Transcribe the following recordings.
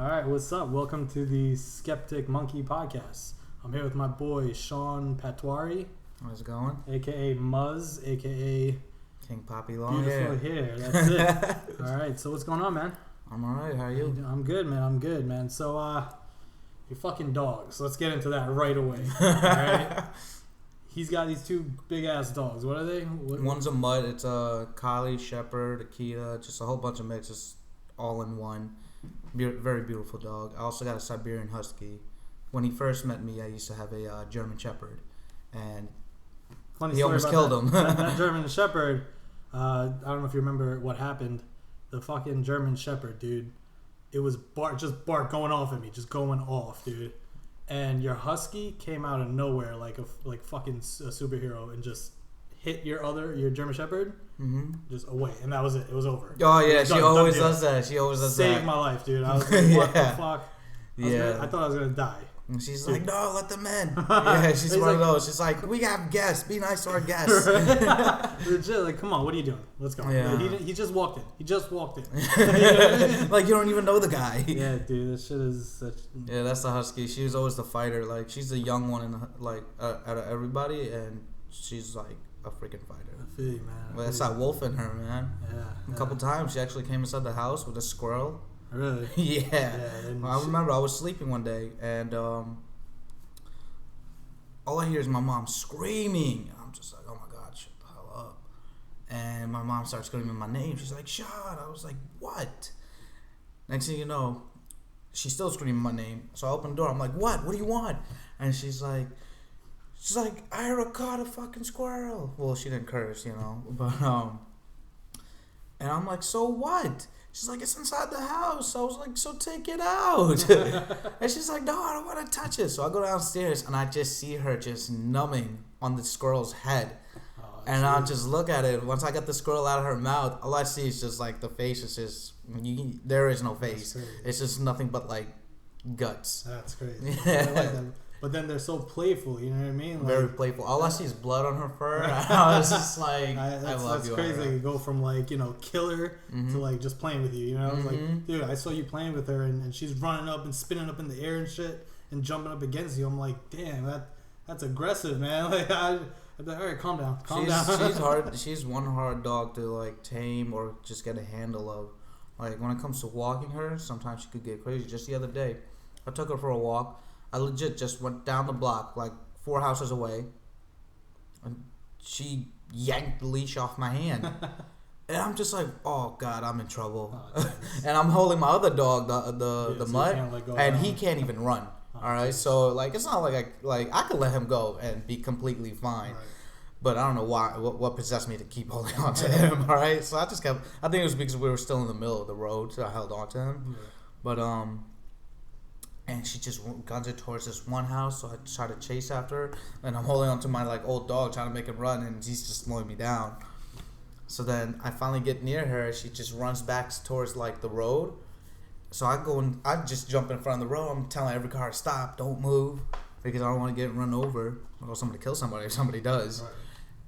All right, what's up? Welcome to the Skeptic Monkey Podcast. I'm here with my boy Shawn Patwary. How's it going? AKA Muzz, AKA King Poppy Long Beautiful Hair. That's it. All right, so what's going on, man? I'm alright, how are you? I'm good, man. So, your fucking dogs. Let's get into that right away. All right. He's got these two big ass dogs. What are they? One's a mutt. It's a Collie, Shepherd, Akita, just a whole bunch of mixes, all in one. Very beautiful dog. I also got a Siberian Husky. When he first met me, I used to have a German Shepherd, and he almost killed him. that German Shepherd. I don't know if you remember what happened. The fucking German Shepherd, dude. It was bark going off at me, just going off, dude. And your Husky came out of nowhere like fucking a superhero and just hit your German Shepherd, just away, and that was it. It was over. Oh yeah, she always does that. She always does that. Saved my life, dude. I was like, what the fuck? I thought I was gonna die. And she's like, no, let them in. Yeah, she's one of those. She's like, we have guests. Be nice to our guests. Legit, like, come on, what are you doing? Let's go. Yeah. He just walked in. Like, you don't even know the guy. Yeah, dude, this shit is such... Yeah, that's the Husky. She was always the fighter. Like, she's the young one in out of everybody, and she's like a freaking fighter. I feel you, man. Well, that's that wolf in her, man. Yeah. A couple times she actually came inside the house with a squirrel. Really? Yeah. I remember I was sleeping one day, and all I hear is my mom screaming. And I'm just like, oh my God, shut the hell up. And my mom starts screaming my name. She's like, Shawn. I was like, what? Next thing you know, she's still screaming my name. So I open the door. I'm like, what? What do you want? And she's like, I caught a fucking squirrel. Well, she didn't curse, you know. But, and I'm like, so what? She's like, it's inside the house. I was like, so take it out. And she's like, no, I don't want to touch it. So I go downstairs, and I just see her just numbing on the squirrel's head. And I'll just look at it. Once I get the squirrel out of her mouth, all I see is just like the face is just, there is no face. It's just nothing but like guts. That's crazy. I like that. But then they're so playful, you know what I mean? Like, very playful. All I see is blood on her fur. I was just like, I love you. That's crazy. You go from like, killer to like just playing with you, you know? I was like, dude, I saw you playing with her and she's running up and spinning up in the air and shit and jumping up against you. I'm like, damn, that's aggressive, man. Like, I'd be like, all right, calm down. She's hard. She's one hard dog to like tame or just get a handle of. Like when it comes to walking her, sometimes she could get crazy. Just the other day, I took her for a walk. I legit just went down the block, like 4 houses away, and she yanked the leash off my hand. And I'm just like, oh, God, I'm in trouble. Oh, and I'm holding my other dog, the mutt, and he can't even run. All right? So, like, it's not like I could let him go and be completely fine. Right. But I don't know what possessed me to keep holding on to him, all right? So I just kept, I think it was because we were still in the middle of the road, so I held on to him. Yeah. But, and she just guns it towards this one house, so I try to chase after her, and I'm holding on to my like old dog trying to make him run, and he's just slowing me down. So then I finally get near her. She just runs back towards like the road. So I go and I just jump in front of the road. I'm telling every car to stop, don't move, because I don't want to get run over or somebody kill somebody if somebody does. Right.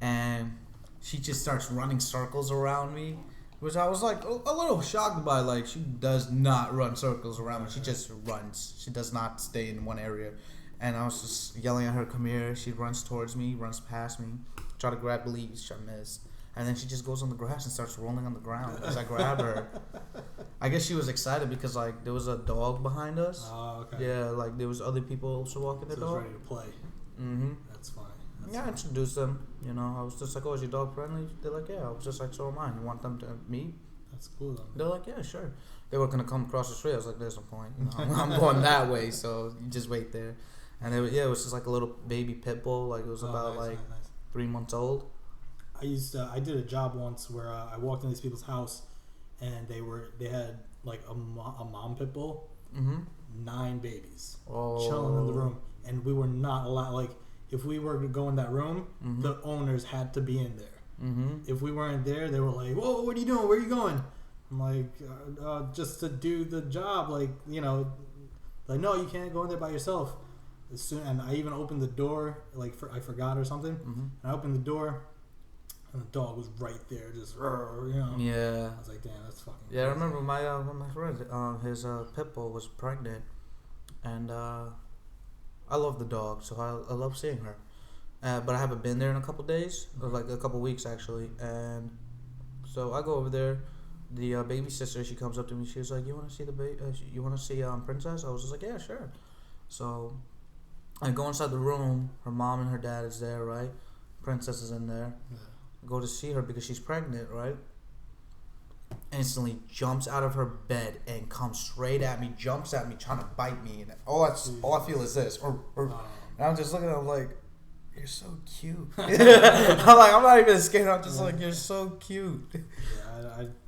And she just starts running circles around me. Which I was like a little shocked by. Like, she does not run circles around me. She just runs. She does not stay in one area. And I was just yelling at her, come here. She runs towards me, runs past me. Try to grab the leash. I miss. And then she just goes on the grass and starts rolling on the ground as I grab her. I guess she was excited because, like, there was a dog behind us. Oh, okay. Yeah, like, there was other people also walking the dog. So ready to play. Mm-hmm. That's fine. I introduced them, I was just like, oh, is your dog friendly? They're like, yeah. I was just like, so am I. You want them to meet? That's cool, though. They're like, yeah, sure. They were going to come across the street. I was like, there's no point. I'm going that way, so you just wait there. And it was just like a little baby pit bull. Like, it was about nice. 3 months old. I did a job once where I walked into these people's house, and they had like a mom pit bull, 9 babies, chilling in the room. And we were not allowed, like, if we were to go in that room, the owners had to be in there. If we weren't there, they were like, whoa, what are you doing? Where are you going? I'm like, just to do the job. Like, like, no, you can't go in there by yourself. And I even opened the door, like, I forgot or something. And I opened the door, And the dog was right there, just, you know. Yeah. I was like, damn, that's fucking crazy. I remember my friend, his pit bull was pregnant, and I love the dog, so I love seeing her. But I haven't been there in a couple days, or like a couple weeks actually, and so I go over there. The baby sister, she comes up to me. She was like, "You want to see the baby? You want to see Princess?" I was just like, "Yeah, sure." So I go inside the room. Her mom and her dad is there, right? Princess is in there. Yeah. Go to see her because she's pregnant, right? Instantly jumps out of her bed and comes straight at me, jumps at me, trying to bite me, and all I feel is this. And I'm just looking at him like, "You're so cute." I'm not even scared. I'm just like, "You're so cute."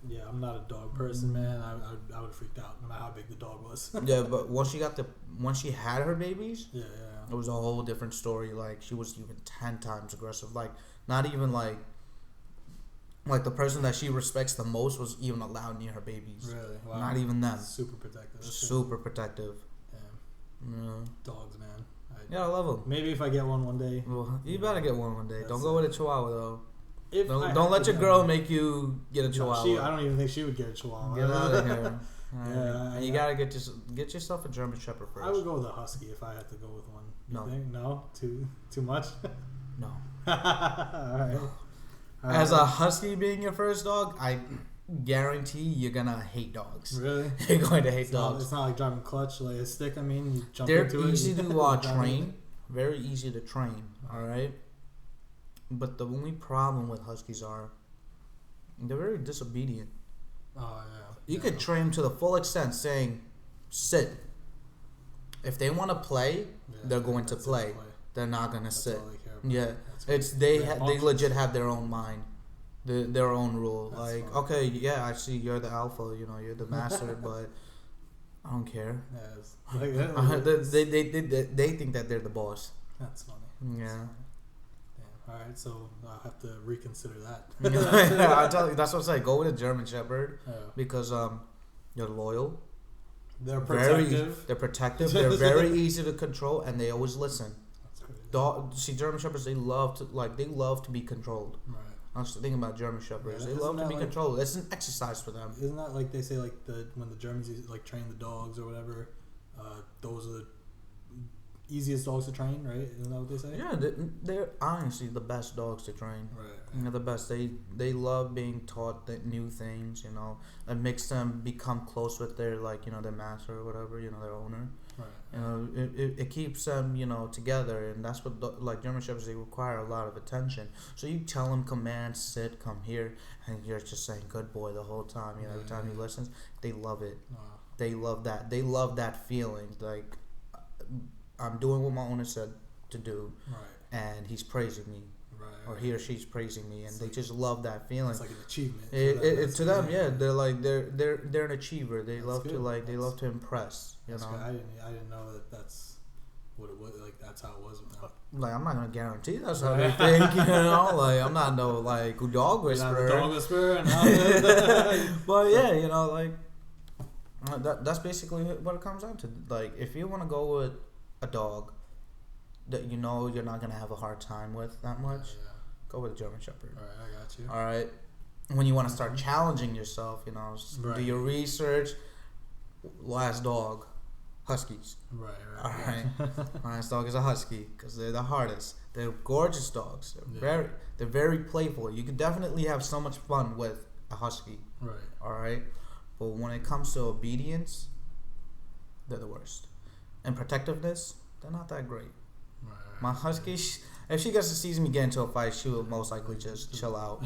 Yeah, I'm not a dog person, man. I would have freaked out no matter how big the dog was. Yeah, but once she had her babies, yeah, it was a whole different story. Like, she was even 10 times aggressive. Like, not even like the person that she respects the most was even allowed near her babies. Really? Wow. Not even them. Super protective. Super protective. Yeah. Dogs, man. I love them. Maybe if I get one day. Well, you better get one day. Don't go with a Chihuahua though. Don't let your girl make you get a Chihuahua. No, I don't even think she would get a Chihuahua. Get out of here. Yeah, you gotta get yourself a German Shepherd first. I would go with a Husky if I had to go with one. No, too much. No. All right. As a Husky being your first dog, I guarantee you're gonna hate dogs. Really? You're going to hate dogs. It's not like driving clutch, like a stick. I mean, you jump into it. They're easy to train. Very easy to train. All right. But the only problem with Huskies are they're very disobedient. Oh yeah. You could train them to the full extent, saying, "Sit." If they want to play, they're going to play. They're not gonna sit. Yeah, they legit have their own mind, their own rule. That's like, funny. Okay, yeah, I see you're the alpha, you're the master, but I don't care. They think that they're the boss. That's funny. Yeah. All right, so I'll have to reconsider that. I tell you, that's what I say. Go with a German Shepherd because they're loyal. They're protective. They're protective. They're very easy to control, and they always listen. German Shepherds, they love to be controlled. Right. I was thinking about German Shepherds. They love to be controlled. It's an exercise for them. Isn't that like they say when the Germans train the dogs or whatever, those are the easiest dogs to train, right? Isn't that what they say? Yeah, they're honestly the best dogs to train. Right. They're the best. They love being taught new things. It makes them become close with their their master or whatever. Their owner. Right. It keeps them together, and that's what German Shepherds, they require a lot of attention. So you tell them command, sit, come here, and you're just saying good boy the whole time. Every time he listens, they love it. Wow. They love that. They love that feeling. Like, I'm doing what my owner said to do, right, and he's praising me. Or he or she's praising me, and they just love that feeling. It's like an achievement. To them, yeah, they're like they're an achiever. They love to they love to impress. Good. I didn't know that's what it was. Like, that's how it was with them. Like, I'm not gonna guarantee that's how they think. I'm not no dog whisperer. Dog whisperer, but yeah, that's basically what it comes down to. Like, if you want to go with a dog that you're not gonna have a hard time with that much. Yeah. Go with a German Shepherd. All right, I got you. All right. When you want to start challenging yourself, do your research. Last dog, Huskies. Right. All right. Last dog is a Husky because they're the hardest. They're gorgeous dogs. They're very playful. You can definitely have so much fun with a Husky. Right. All right. But when it comes to obedience, they're the worst. And protectiveness, they're not that great. Right. My Husky, if she gets to see me get into a fight, she will most likely just chill out.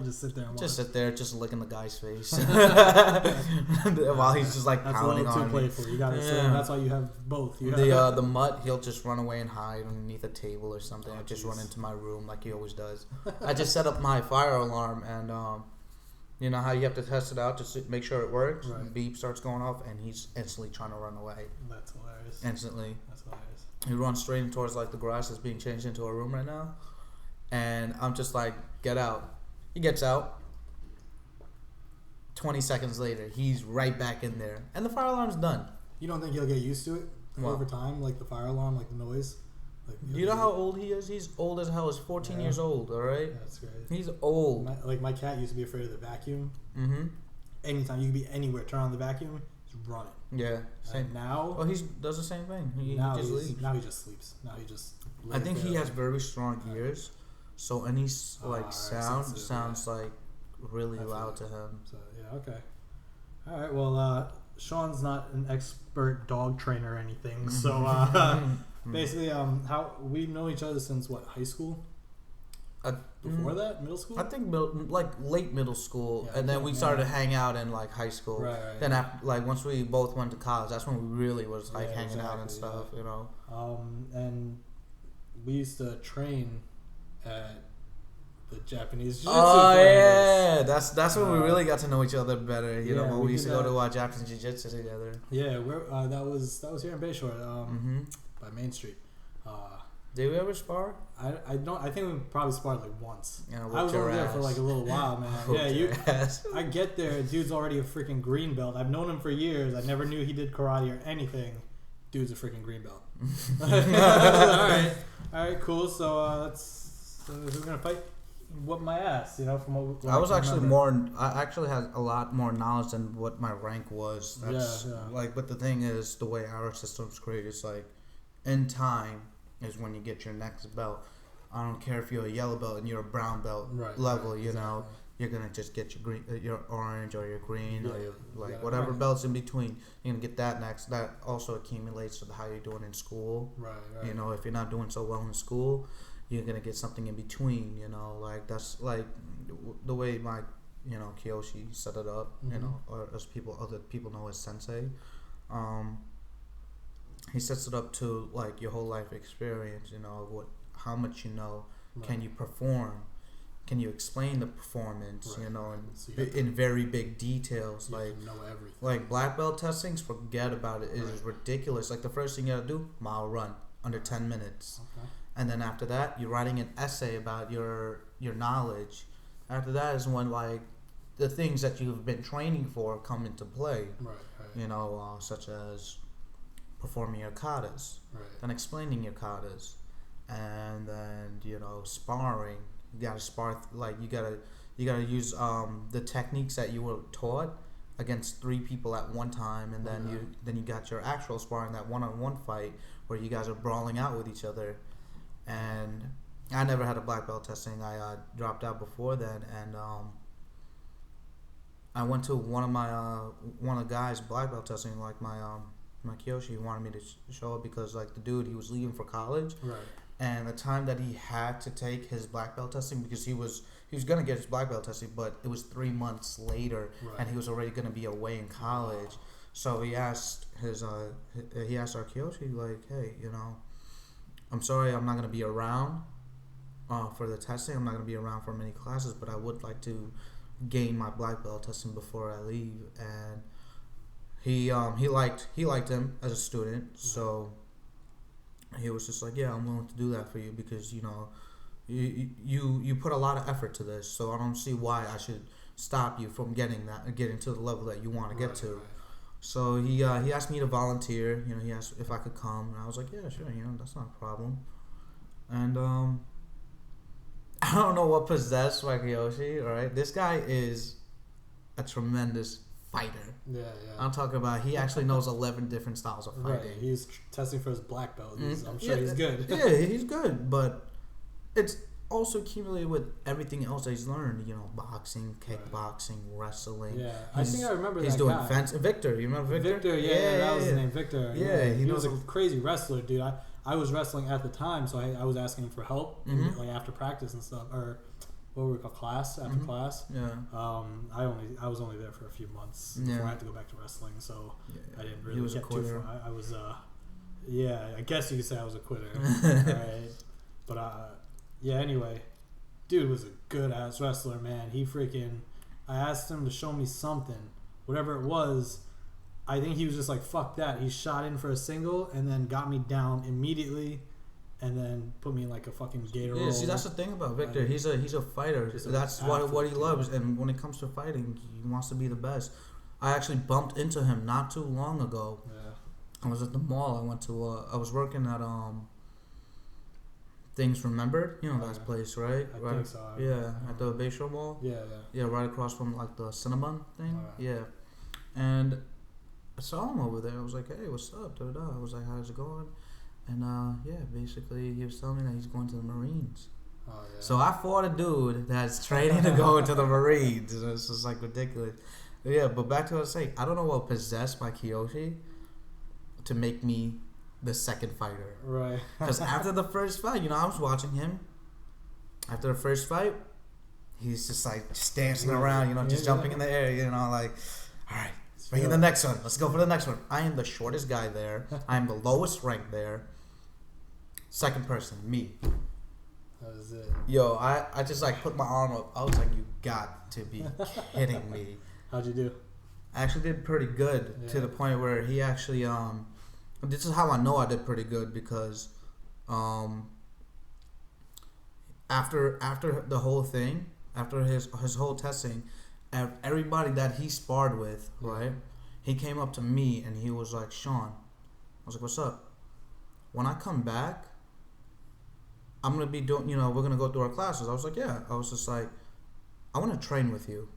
Just sit there and watch. Just sit there, just licking the guy's face while he's just pounding on me. That's a little too playful. You gotta sit. That's why you have both. The mutt, he'll just run away and hide underneath a table or something. I just run into my room like he always does. I just set up my fire alarm, and you know how you have to test it out to make sure it works. Right. Beep starts going off, and he's instantly trying to run away. That's hilarious. Instantly. That's hilarious. He runs straight in towards the garage that's being changed into a room right now, and I'm just like, get out. He gets out. 20 seconds later, he's right back in there, and the fire alarm's done. You don't think he'll get used to it over time, like the fire alarm, like the noise? Like, you know how old he is? He's old as hell. He's 14 years old, all right? That's great. He's old. My cat used to be afraid of the vacuum. Mm-hmm. Anytime you could be anywhere, turn on the vacuum, he's running. Yeah. Same. And now... Oh, he does the same thing. He just leaves. Now he just sleeps. Now he just... I think he has very strong ears, so any sounds like really loud to him. So, yeah, okay. All right, well, Shawn's not an expert dog trainer or anything, so basically, how we know each other since what, high school? Before that, middle school? I think late middle school, and then we started to hang out in like high school. Right. Then after, once we both went to college, that's when we really was hanging out and stuff, you know. And we used to train at the Japanese jiu-jitsu place. That's when we really got to know each other better. You know, when we used to go to Japanese jiu-jitsu together. Yeah, that was here in Bayshore, by Main Street. Did we ever spar? I think we probably sparred like once. Yeah, I was over there for like a little while, man. I get there, dude's already a freaking green belt. I've known him for years. I never knew he did karate or anything. Dude's a freaking green belt. All right, cool. So who's gonna fight? Whoop my ass, you know. From what I was actually remember. I actually had a lot more knowledge than what my rank was. That's but the thing is, the way our system's created is like, in time is when you get your next belt. I don't care if you're a yellow belt and you're a brown belt level. You know, you're gonna just get your green, your orange or your green or your whatever belts in between. You're gonna get that next. That also accumulates to how you're doing in school. Right. You know, if you're not doing so well in school, you're gonna get something in between. You know, like that's like the way my Kiyoshi set it up. You know, or as other people know as sensei. He sets it up to like your whole life experience. You know, how much you know. Can you perform? Can you explain the performance? You know, in very big details. Like know everything. Like black belt testings, forget about it. It is ridiculous. Like the first thing you gotta do, mile run under 10 minutes. Okay. And then after that, you're writing an essay about your knowledge. After that is when like the things that you've been training for come into play. Right. You know, such as performing your katas, then explaining your katas, and then sparring. You gotta spar you gotta use the techniques that you were taught against 3 people at one time, and then you got your actual sparring, that one-on-one fight where you guys are brawling out with each other. And I never had a black belt testing. I dropped out before then, and I went to one of the guys' black belt testing, like my Kiyoshi wanted me to show up because like the dude, he was leaving for college, and the time that he had to take his black belt testing, because he was gonna get his black belt testing, but it was 3 months later, and he was already gonna be away in college. So he asked our Kiyoshi, like, hey, I'm sorry, I'm not gonna be around for the testing. I'm not gonna be around for many classes, but I would like to gain my black belt testing before I leave. And he liked him as a student, so he was just like, yeah, I'm willing to do that for you because you put a lot of effort to this, so I don't see why I should stop you from getting to the level that you want to get to. Right. So he asked me to volunteer. He asked if I could come, and I was like, yeah, sure. That's not a problem. And I don't know what possessed my Kiyoshi. All right, this guy is a tremendous fighter. Yeah. I'm talking about he actually knows 11 different styles of fighting. Right. He's testing for his black belt. I'm sure he's good. Yeah, he's good, but it's also accumulated with everything else that he's learned. Boxing, kickboxing, wrestling. Yeah, I think I remember he's that doing guy. Victor. You remember Victor? Victor, yeah, that was his name, Victor. Yeah, he was a crazy wrestler, dude. I was wrestling at the time, so I was asking him for help, like after practice and stuff, or what we call class after class. Yeah. I was only there for a few months before I had to go back to wrestling, so I didn't really get too far. I was I guess you could say I was a quitter. Right. But anyway, dude was a good ass wrestler, man. I asked him to show me something, whatever it was. I think he was just like, fuck that. He shot in for a single and then got me down immediately, and then put me in like a fucking gator roll. Yeah, see, that's the thing about Victor. He's a fighter. That's what he loves. And when it comes to fighting, he wants to be the best. I actually bumped into him not too long ago. Yeah. I was at the mall. I was working at Things Remembered. You know that place, right? I think so. At the Bayshore Mall. Yeah, right across from like the Cinnabon thing. Yeah, and I saw him over there. I was like, hey, what's up? Da, da, da. I was like, how's it going? And basically he was telling me that he's going to the Marines. Oh, yeah. So I fought a dude that's training to go into the Marines. It's just like ridiculous. Yeah, but back to what I was saying. I don't know what possessed my Kiyoshi to make me the second fighter. Right. Because after the first fight, I was watching him. After the first fight, he's just like just dancing around, just jumping in the air, like, all right, bring in the next one. Let's go for the next one. I am the shortest guy there. I am the lowest ranked there. Second person, me. That was it. Yo, I just like put my arm up. I was like, you got to be kidding me. How'd you do? I actually did pretty good to the point where he actually this is how I know I did pretty good because after the whole thing, after his whole testing, everybody that he sparred with, right? He came up to me and he was like, Shawn, I was like, what's up? When I come back, I'm going to be doing, we're going to go through our classes. I was like, yeah. I was just like, I want to train with you.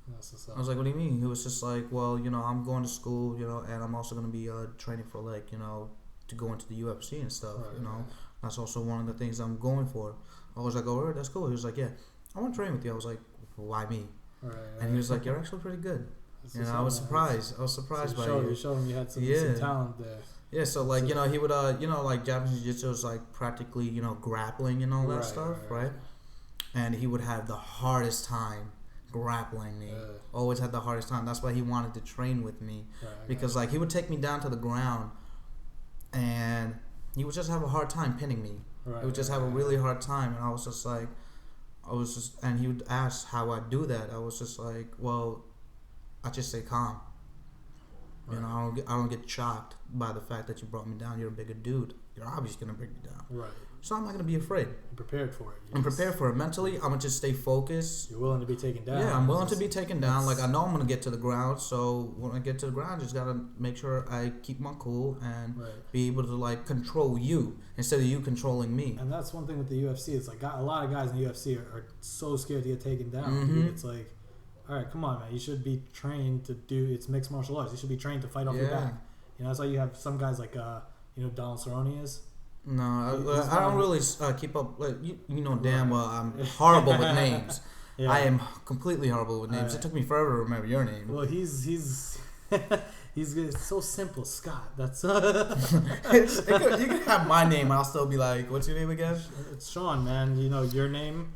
I was like, what do you mean? He was just like, well, I'm going to school, and I'm also going to be training for, like, to go into the UFC and stuff, That's also one of the things I'm going for. I was like, oh, that's cool. He was like, yeah, I want to train with you. I was like, why me? Right. And he was like, you're actually pretty good. I was surprised. I was surprised by you. You showed him you had some talent there. Yeah, so like he would like Japanese jiu-jitsu is like practically grappling and all that stuff, right? And he would have the hardest time grappling me. Always had the hardest time. That's why he wanted to train with me, because like he would take me down to the ground, and he would just have a hard time pinning me. He would just have a really hard time, and I was just like, and he would ask how I do that. I was just like, well, I just stay calm. I don't get shocked by the fact that you brought me down. You're a bigger dude. You're obviously gonna bring me down. Right. So I'm not gonna be afraid. I'm prepared for it. I'm prepared for it mentally. I'm gonna just stay focused. You're willing to be taken down. Yeah, I'm willing to be taken down. Like I know I'm gonna get to the ground. So when I get to the ground, I just gotta make sure I keep my cool and be able to like control you instead of you controlling me. And that's one thing with the UFC. It's like a lot of guys in the UFC are so scared to get taken down. Mm-hmm. Dude. It's like, all right, come on, man. You should be trained to it's mixed martial arts. You should be trained to fight off your back. That's why you have some guys like Donald Cerrone is. No, I don't really keep up. Like, damn well I'm horrible with names. I am completely horrible with names. It took me forever to remember your name. Well, he's it's so simple, Scott. That's you can have my name. I'll still be like, what's your name again? It's Shawn, man. Your name.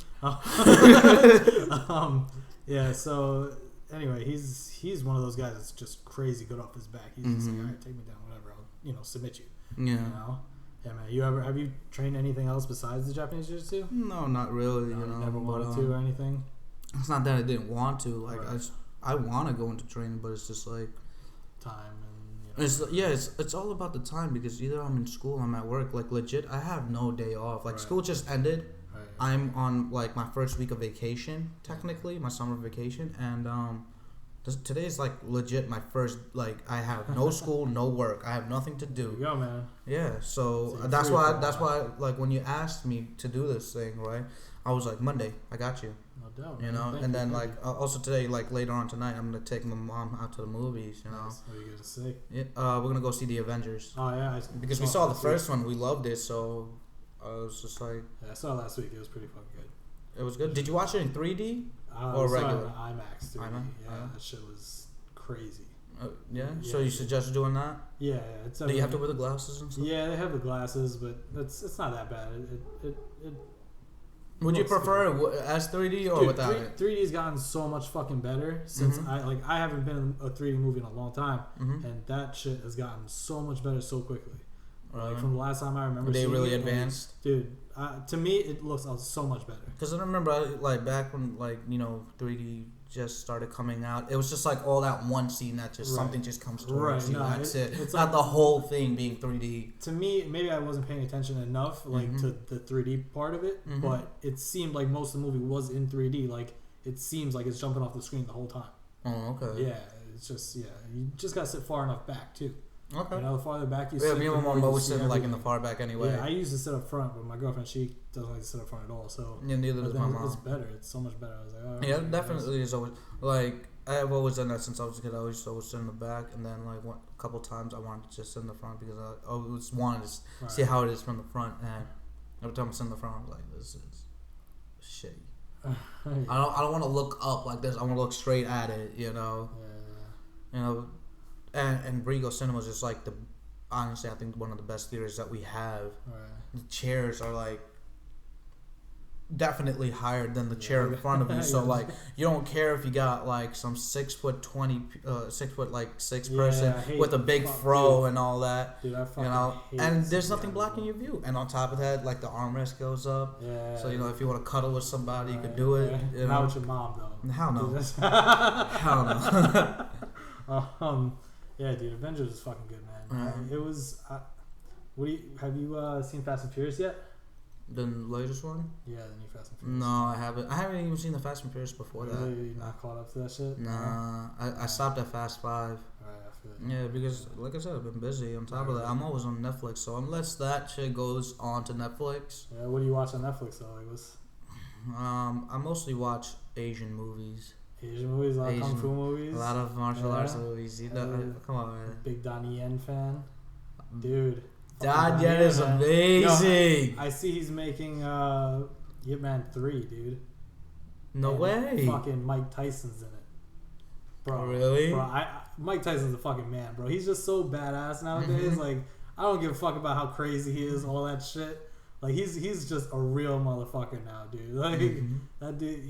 Yeah. So anyway, he's one of those guys that's just crazy good off his back. He's just like, all right, take me down, whatever. I'll submit you. Yeah. Yeah, man. Have you trained anything else besides the Japanese jiu-jitsu? No, not really. You never wanted to or anything. It's not that I didn't want to. Like I want to go into training, but it's just like time and it's all about the time, because either I'm in school, I'm at work. Like legit, I have no day off. Like school just ended. Right. I'm on like my first week of vacation, technically my summer vacation, and today is like legit my first, like I have no school, no work, I have nothing to do. There you go, man. Yeah, so that's why like when you asked me to do this thing, right, I was like, Monday, I got you. No doubt. And then like also today, like later on tonight, I'm gonna take my mom out to the movies. Nice. What are you gonna say? Yeah, we're gonna go see the Avengers. Oh yeah, because we saw the first one, we loved it, so I was just like, I saw it last week. It was pretty fucking good. It was good. Did you watch it in 3D or regular? IMAX 3D. That shit was crazy. So you suggest doing that? Yeah. Do you have to wear the glasses and stuff? Yeah, they have the glasses, but it's not that bad. Would you prefer it as 3D or without it? 3D's gotten so much fucking better since I haven't been in a 3D movie in a long time, and that shit has gotten so much better so quickly. Like from the last time I remember, they really advanced, dude. To me, it looks so much better. Because I remember, like back when 3D just started coming out, it was just like all that one scene that just something just comes towards you. That's it. It's not the whole thing being 3D. To me, maybe I wasn't paying attention enough, to the 3D part of it, but it seemed like most of the movie was in 3D. Like it seems like it's jumping off the screen the whole time. Oh, okay. Yeah, it's just you just gotta sit far enough back too. Okay. You know, the farther back you sit, me and my mom always sit like in the far back anyway. Yeah, I used to sit up front, but my girlfriend, she doesn't like to sit up front at all. So yeah, neither does my mom. It's better. It's so much better. I was like, oh, yeah, definitely is always like I've always done that since I was a kid. I always sit in the back, and then like a couple times I wanted to just sit in the front because I always wanted to see how it is from the front. And every time I sit in the front, I'm like, this is shitty. I don't want to look up like this. I want to look straight at it. You know. Yeah. You know, and Regal Cinema is just like honestly, I think one of the best theaters that we have. Right. The chairs are like definitely higher than the chair in front of you. So like, you don't care if you got like some 6'20", 6 person with a big fro and all that. Dude, I fucking and there's nothing blocking your view. And on top of that, like the armrest goes up. Yeah. So you know, if you want to cuddle with somebody, you could do it. You know? Not with your mom though. Hell no. Hell no. Yeah, dude, Avengers is fucking good, man. It was. Have you seen Fast and Furious yet? The latest one? Yeah, the new Fast and Furious. No, I haven't. I haven't even seen the Fast and Furious before that. Really? You're not caught up to that shit? Nah, I stopped at Fast 5. Alright, I feel it. Yeah, because like I said, I've been busy. On top of that, I'm always on Netflix. So unless that shit goes on to Netflix. Yeah, what do you watch on Netflix though? Like what's... I mostly watch Asian movies. Asian movies, a lot of kung fu movies. A lot of martial arts movies. You know, come on, man. Big Donnie Yen fan, dude. Donnie Yen is amazing. Yo, I see he's making Ip Man 3, dude. No way. Fucking Mike Tyson's in it, bro. Really? Bro, Mike Tyson's a fucking man, bro. He's just so badass nowadays. Mm-hmm. Like, I don't give a fuck about how crazy he is, all that shit. Like, he's just a real motherfucker now, dude. Like, that dude,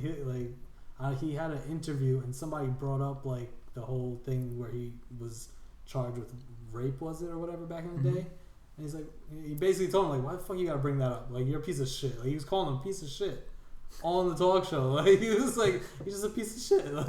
he had an interview and somebody brought up like the whole thing where he was charged with rape, was it or whatever, back in the day. And he's like, he basically told him like, why the fuck you gotta bring that up? Like, you're a piece of shit. Like, he was calling him a piece of shit on the talk show. Like, he was like, he's just a piece of shit. Like,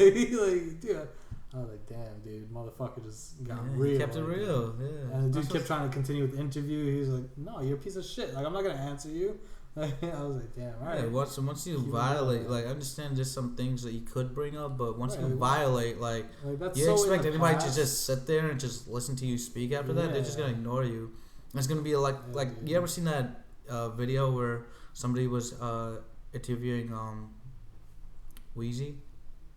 dude. I was like, damn, dude, motherfucker just got real. He kept it real. Yeah. And the dude kept trying to continue with the interview. He was like, no, you're a piece of shit. Like, I'm not gonna answer you. I was like, damn, all right. Yeah, once you violate, like, I understand there's some things that you could bring up, but once you violate, like you so expect anybody to just sit there and just listen to you speak after that, they're just going to ignore you. It's going to be like, you ever seen that video where somebody was interviewing Wheezy?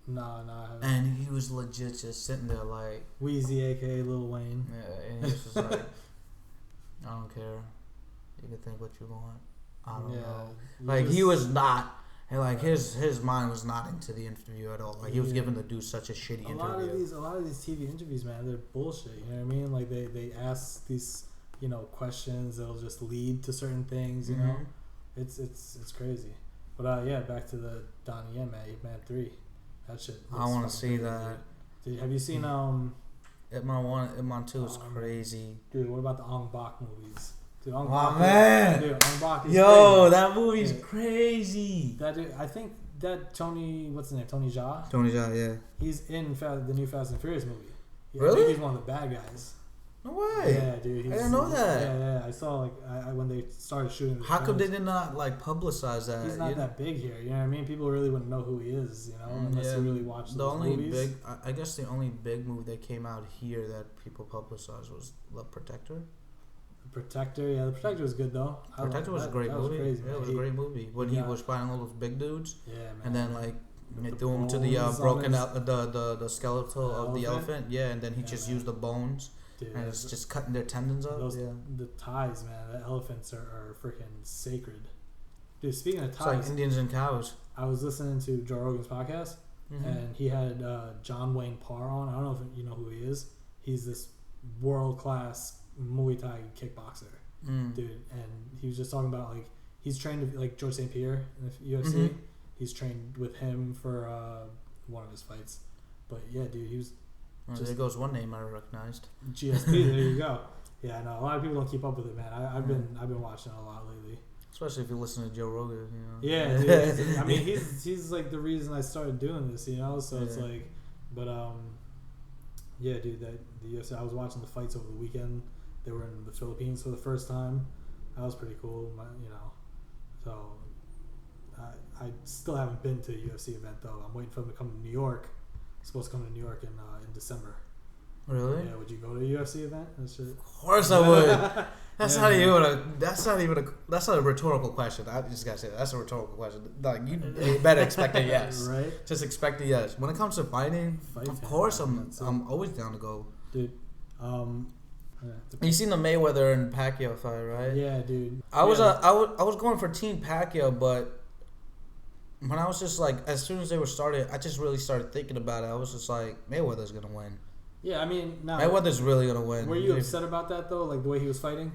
No, I haven't. And he was legit just sitting there like... Wheezy, a.k.a. Lil Wayne. Yeah, and he was just like, I don't care. You can think what you want. I don't know. Like, he was not, and like his mind was not into the interview at all. Like, he was giving the dude such a shitty interview. A lot of these TV interviews, man, they're bullshit. You know what I mean? Like, they ask these, you know, questions that'll just lead to certain things. You know, it's crazy. But yeah, back to the Donnie Yen, man, Ip Man 3. That shit. I want to see that. Have you seen Ip Man 1, Ip Man 2 is crazy. Dude, what about the Ong Bak movies? Dude, man. Dude, Ong-Bak is crazy. That movie's crazy. That dude, I think that what's his name? Tony Jaa? Tony Jaa, yeah. He's in the new Fast and Furious movie. Yeah, really? I think he's one of the bad guys. No way. Yeah, dude. I didn't know that. Yeah. I saw when they started shooting. How come they did not publicize that? He's not that big here. You know what I mean? People really wouldn't know who he is. You know, unless you really watch those movies. I guess the only big movie that came out here that people publicized was The Protector. Protector, yeah, The Protector was good though. Protector was a great movie. Crazy, yeah, it was a great movie when he was fighting all those big dudes. Yeah, man. And then like they threw him to the broken out the skeletal of the elephant. Yeah, and then he just used the bones. Dude, and it's just cutting their tendons up. The ties, man. The elephants are freaking sacred. Dude, speaking of ties, it's like Indians and cows. I was listening to Joe Rogan's podcast, and he had John Wayne Parr on. I don't know if you know who he is. He's this world class Muay Thai kickboxer, dude, and he was just talking about like he's trained with like George St. Pierre in the UFC. He's trained with him for one of his fights, but yeah, dude, he was. There goes one name I recognized. GSP. There you go. Yeah, I know a lot of people don't keep up with it, man. I've been watching it a lot lately. Especially if you listen to Joe Rogan, you know. Yeah, dude, I mean he's like the reason I started doing this, you know. So it's like, but yeah, dude, the UFC. I was watching the fights over the weekend. They were in the Philippines for the first time. That was pretty cool, you know. So I still haven't been to a UFC event though. I'm waiting for them to come to New York. It's supposed to come to New York in December. Really? Yeah. Would you go to a UFC event? Of course I would. That's not a rhetorical question. I just gotta say that's a rhetorical question. Like you better expect a yes. Right. Just expect a yes. When it comes to fighting, of course I'm always down to go. Dude. You seen the Mayweather and Pacquiao fight, right? Yeah, dude. I was going for Team Pacquiao, but when I was just like, as soon as they were started, I just really started thinking about it. I was just like, Mayweather's gonna win. Yeah, I mean, now Mayweather's really gonna win. Were you upset about that though? Like the way he was fighting?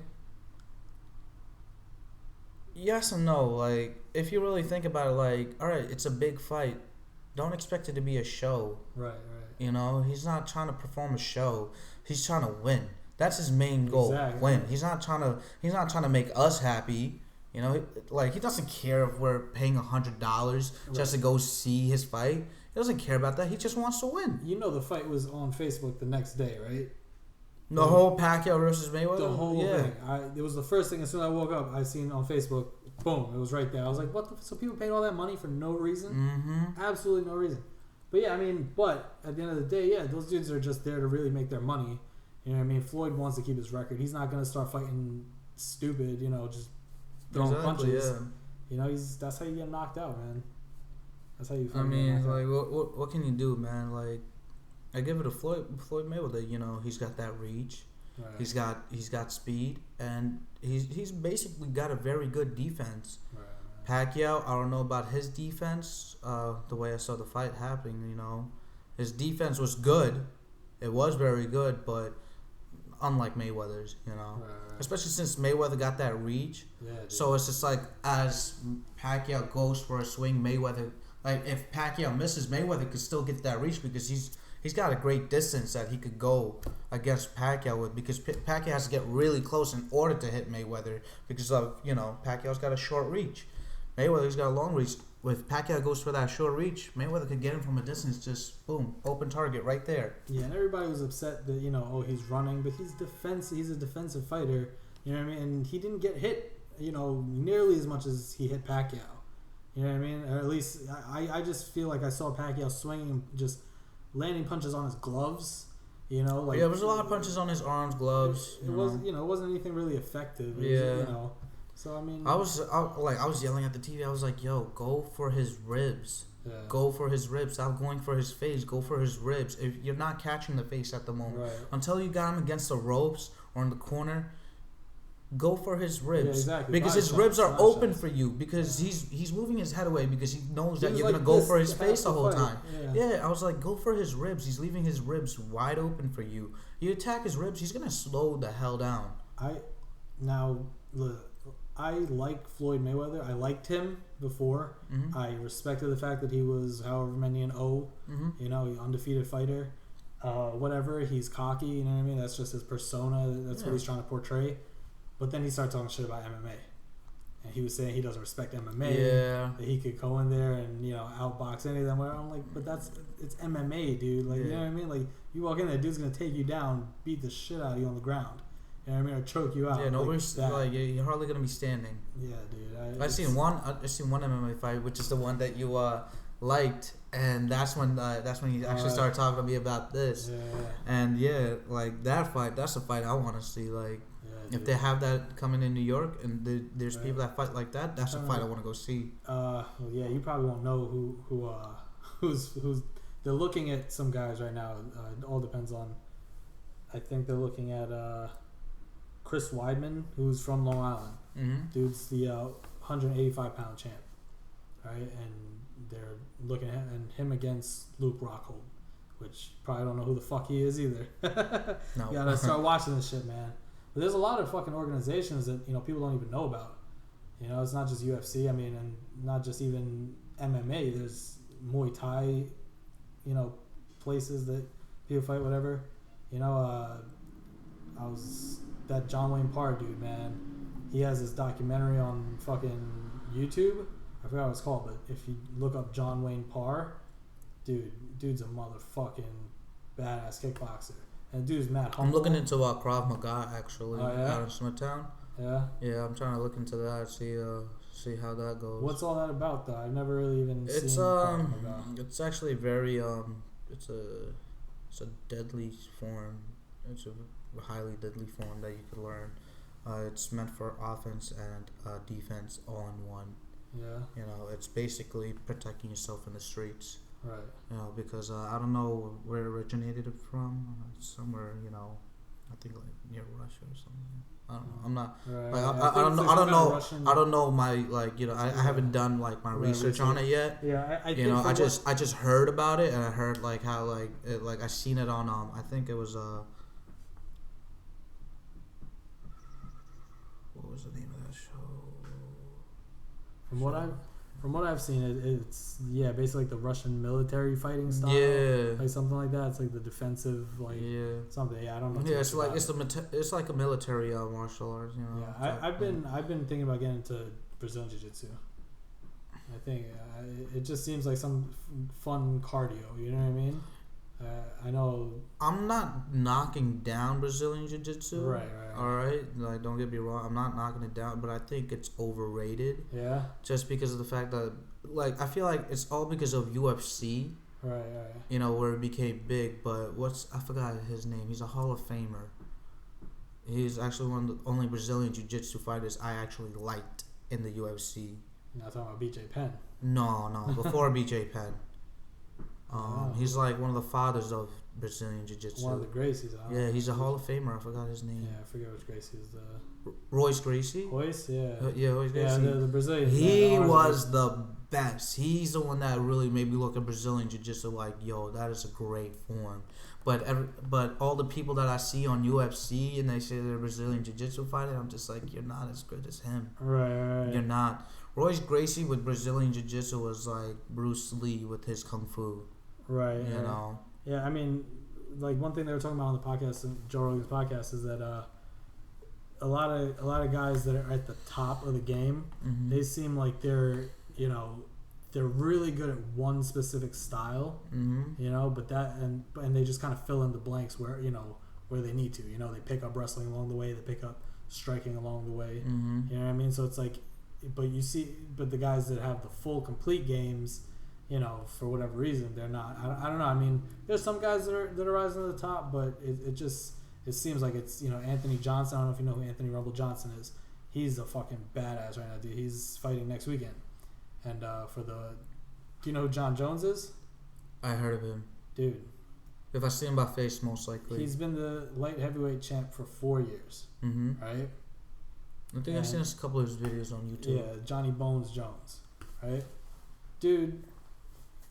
Yes and no. Like, if you really think about it, like, all right, it's a big fight. Don't expect it to be a show. Right. You know, he's not trying to perform a show. He's trying to win. That's his main goal. Exactly. Win. He's not trying to make us happy. You know, like he doesn't care if we're paying $100 just to go see his fight. He doesn't care about that. He just wants to win. You know, the fight was on Facebook the next day, right? The whole Pacquiao versus Mayweather? The whole thing. It was the first thing as soon as I woke up, I seen on Facebook, boom, it was right there. I was like, what the... So people paid all that money for no reason? Mm-hmm. Absolutely no reason. But yeah, I mean, but at the end of the day, yeah, those dudes are just there to really make their money. You know what I mean? Floyd wants to keep his record. He's not going to start fighting stupid, you know, just throwing punches. Yeah. You know, that's how you get knocked out, man. That's how you I mean, like, what can you do, man? Like, I give it to Floyd Mayweather. You know, he's got that reach. Right. He's got speed, and he's basically got a very good defense. Right. Pacquiao, I don't know about his defense. The way I saw the fight happening, you know, his defense was good. It was very good, but unlike Mayweather's, you know, especially since Mayweather got that reach. Yeah. Dude. So it's just like as Pacquiao goes for a swing, Mayweather. Like, if Pacquiao misses, Mayweather could still get that reach because he's got a great distance that he could go against Pacquiao with, because Pacquiao has to get really close in order to hit Mayweather because of, you know, Pacquiao's got a short reach. Mayweather's got a long reach. If Pacquiao goes for that short reach, Mayweather could get him from a distance, just boom, open target right there. Yeah, and everybody was upset that, you know, he's running, but he's a defensive fighter, you know what I mean? And he didn't get hit, you know, nearly as much as he hit Pacquiao. You know what I mean? Or at least I just feel like I saw Pacquiao swinging, just landing punches on his gloves. You know, like, yeah, there was a lot of punches on his arms, gloves. It wasn't anything really effective. You know. So I mean, I was yelling at the TV. I was like, "Yo, go for his ribs. Yeah. Go for his ribs. Stop going for his face. Go for his ribs. If you're not catching the face at the moment, until you got him against the ropes or in the corner, go for his ribs. Yeah, exactly. Because his ribs are open for you. Because he's moving his head away because he knows that you're gonna go for his face the whole time. Yeah, I was like, go for his ribs. He's leaving his ribs wide open for you. You attack his ribs, he's gonna slow the hell down. I like Floyd Mayweather. I liked him before. Mm-hmm. I respected the fact that he was however many and you know, undefeated fighter. Whatever, he's cocky, you know what I mean? That's just his persona. That's what he's trying to portray. But then he started talking shit about MMA. And he was saying he doesn't respect MMA. Yeah. That he could go in there and, you know, outbox any of them. I'm like, but it's MMA, dude. Like, you know what I mean? Like, you walk in there, dude's going to take you down, beat the shit out of you on the ground. You know what I mean? Or choke you out. Yeah, you're hardly gonna be standing. Yeah, dude. I've seen one MMA fight, which is the one that you liked, and that's when you actually started talking to me about this. Yeah. And like that fight, that's a fight I want to see. Like, if they have that coming in New York, and there's people that fight like that, that's a fight I want to go see. Well, yeah, you probably won't know who's. They're looking at some guys right now. It all depends on. I think they're looking at Chris Weidman, who's from Long Island. Mm-hmm. Dude's the 185-pound champ, right? And they're looking at him against Luke Rockhold, which probably don't know who the fuck he is either. No. You gotta start watching this shit, man. But there's a lot of fucking organizations that, you know, people don't even know about. You know, it's not just UFC. I mean, and not just even MMA. There's Muay Thai, you know, places that people fight, whatever. You know, that John Wayne Parr dude, man, he has this documentary on fucking YouTube. I forgot what it's called, but if you look up John Wayne Parr, dude's a motherfucking badass kickboxer. And dude's mad humble. I'm looking into Krav Maga, actually, out of Smithtown. Yeah? Yeah, I'm trying to look into that, see how that goes. What's all that about, though? I've never really even seen Krav Maga. It's actually very, it's It's a deadly form. It's a highly deadly form that you could learn. It's meant for offense and defense all in one. Yeah. You know, it's basically protecting yourself in the streets. Right. You know, because I don't know where it originated from. Somewhere, you know, I think like near Russia or something. I don't know. I'm not. Right. Like, I don't know. I don't know. I don't know my like. You know, I haven't done like my research on it yet. Yeah. I you know, I just heard about it, and I heard like how like it, like I seen it on I think it was what was the name of that show? From what I've seen, it's basically like the Russian military fighting style. Yeah. Like something like that. It's like the defensive, like something. Yeah, I don't know. Yeah, it's like it's like a military martial arts. You know. Yeah, I've been thinking about getting into Brazilian Jiu-Jitsu. I think it just seems like some fun cardio. You know what I mean? I know. I'm not knocking down Brazilian Jiu-Jitsu. Right. All right, like don't get me wrong. I'm not knocking it down, but I think it's overrated. Yeah. Just because of the fact that, like, I feel like it's all because of UFC. Right. You know, where it became big. But I forgot his name. He's a Hall of Famer. He's actually one of the only Brazilian Jiu-Jitsu fighters I actually liked in the UFC. You're not talking about BJ Penn. No, before BJ Penn. He's like one of the fathers of Brazilian Jiu-Jitsu. One of the Gracies. Yeah, he's a Hall of Famer. I forgot his name. Yeah, I forget which Gracie is the... Royce Gracie? Royce, yeah. Royce Gracie. Yeah, the Brazilian. He was the best. He's the one that really made me look at Brazilian Jiu-Jitsu like, yo, that is a great form. But all the people that I see on UFC and they say they're Brazilian Jiu-Jitsu fighter, I'm just like, you're not as good as him. Right. You're not. Royce Gracie with Brazilian Jiu-Jitsu was like Bruce Lee with his Kung Fu. Right. You know? Yeah, I mean, like one thing they were talking about on the podcast, Joe Rogan's podcast, is that a lot of guys that are at the top of the game, they seem like they're really good at one specific style, you know, but and they just kind of fill in the blanks where they need to, you know, they pick up wrestling along the way, they pick up striking along the way, you know what I mean? So it's like, but the guys that have the full complete games, you know, for whatever reason, they're not. I don't know. I mean, there's some guys that are rising to the top, but it seems like it's, you know, Anthony Johnson. I don't know if you know who Anthony Rumble Johnson is. He's a fucking badass right now, dude. He's fighting next weekend, and do you know who John Jones is? I heard of him, dude. If I see him by face, most likely. He's been the light heavyweight champ for 4 years. Right. I think I've seen a couple of his videos on YouTube. Yeah, Johnny Bones Jones, right, dude.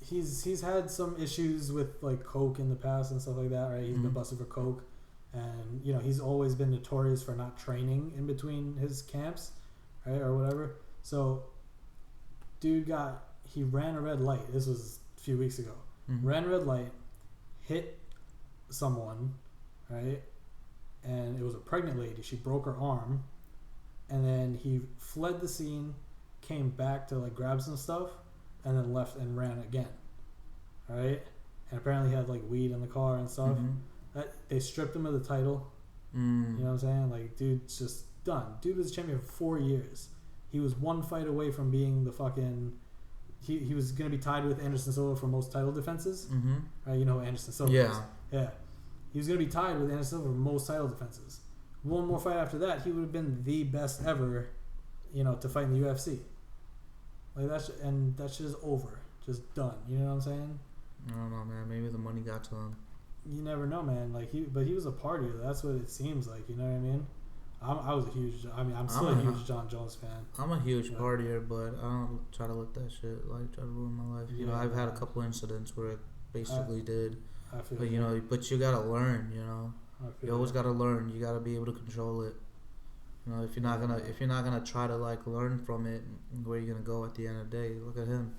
He's had some issues with like coke in the past and stuff like that, right? He's been busted for coke, and you know he's always been notorious for not training in between his camps, right, or whatever. So, dude he ran a red light. This was a few weeks ago. Ran a red light, hit someone, right, and it was a pregnant lady. She broke her arm, and then he fled the scene, came back to like grab some stuff, and then left and ran again, right? And apparently he had like weed in the car and stuff. They stripped him of the title. You know what I'm saying? Like, dude's just done. Dude was champion for 4 years. He was one fight away from being the fucking... He was going to be tied with Anderson Silva for most title defenses. Right? You know who Anderson Silva is. Yeah. He was going to be tied with Anderson Silva for most title defenses. One more fight after that, he would have been the best ever, you know, to fight in the UFC. Like that shit is over, just done. You know what I'm saying? I don't know, man. Maybe the money got to him. You never know, man. Like he was a partier. That's what it seems like. You know what I mean? I'm still a huge John Jones fan. I'm a huge partier, but I don't try to let that shit like try to ruin my life. You know, I've had a couple incidents where it basically did. I feel but you know, but you gotta learn. You know, you always gotta learn. You gotta be able to control it. You know, if you're not gonna try to like learn from it, where you gonna go at the end of the day? Look at him.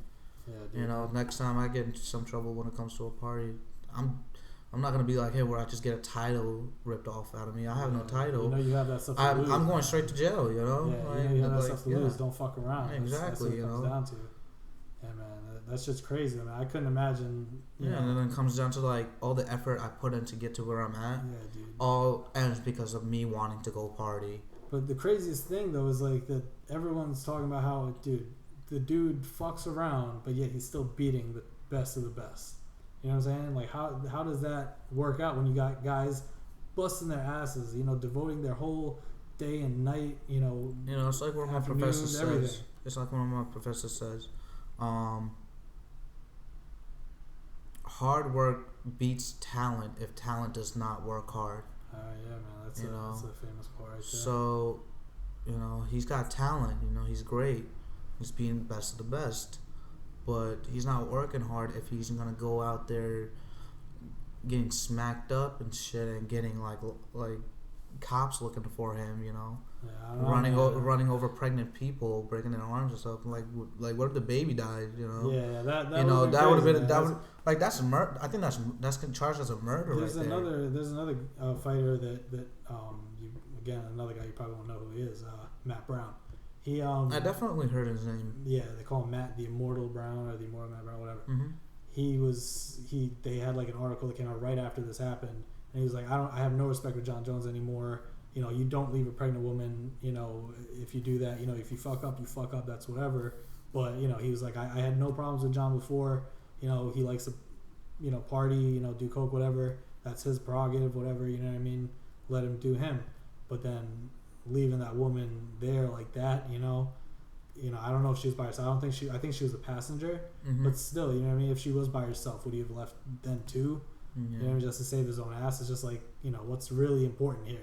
Yeah, dude. You know, next time I get into some trouble when it comes to a party, I'm not gonna be like, hey, where I just get a title ripped off out of me. I have no title. You know, you have that stuff. I'm going straight to jail. You know. Yeah, like, you have that stuff to lose. Don't fuck around. Exactly. That's what it comes down to. Yeah, man, that's just crazy. I mean, I couldn't imagine. You know, and then it comes down to like all the effort I put in to get to where I'm at. Yeah, dude. All ends because of me wanting to go party. But the craziest thing though is like that everyone's talking about how, dude, the dude fucks around, but yet he's still beating the best of the best. You know what I'm saying? Like how does that work out when you got guys busting their asses, you know, devoting their whole day and night, you know, it's like what my professor says. Everything. It's like what my professor says. Hard work beats talent if talent does not work hard. Yeah, man, that's a famous quote right there. So, he's got talent. He's great. He's being the best of the best, but he's not working hard if he's gonna go out there getting smacked up and shit and getting like cops looking for him. Running over pregnant people, breaking their arms and stuff. Like what if the baby died? Yeah, that that would have been that's murder. I think that's charged as a murder. There's another fighter that another guy you probably won't know who he is. Matt Brown. He I definitely heard his name. Yeah, they call him Matt the Immortal Brown or the Immortal Matt Brown, whatever. Mm-hmm. They had like an article that came out right after this happened, and he was like, I have no respect for John Jones anymore. You don't leave a pregnant woman. If you do that, if you fuck up, you fuck up. That's whatever. But he was like, I had no problems with John before. He likes to, party, do coke, whatever. That's his prerogative, whatever. You know what I mean? Let him do him. But then leaving that woman there like that, I don't know if she was by herself. I think she was a passenger. Mm-hmm. But still, you know what I mean? If she was by herself, would he have left then too? Mm-hmm. Just to save his own ass? It's just like, what's really important here?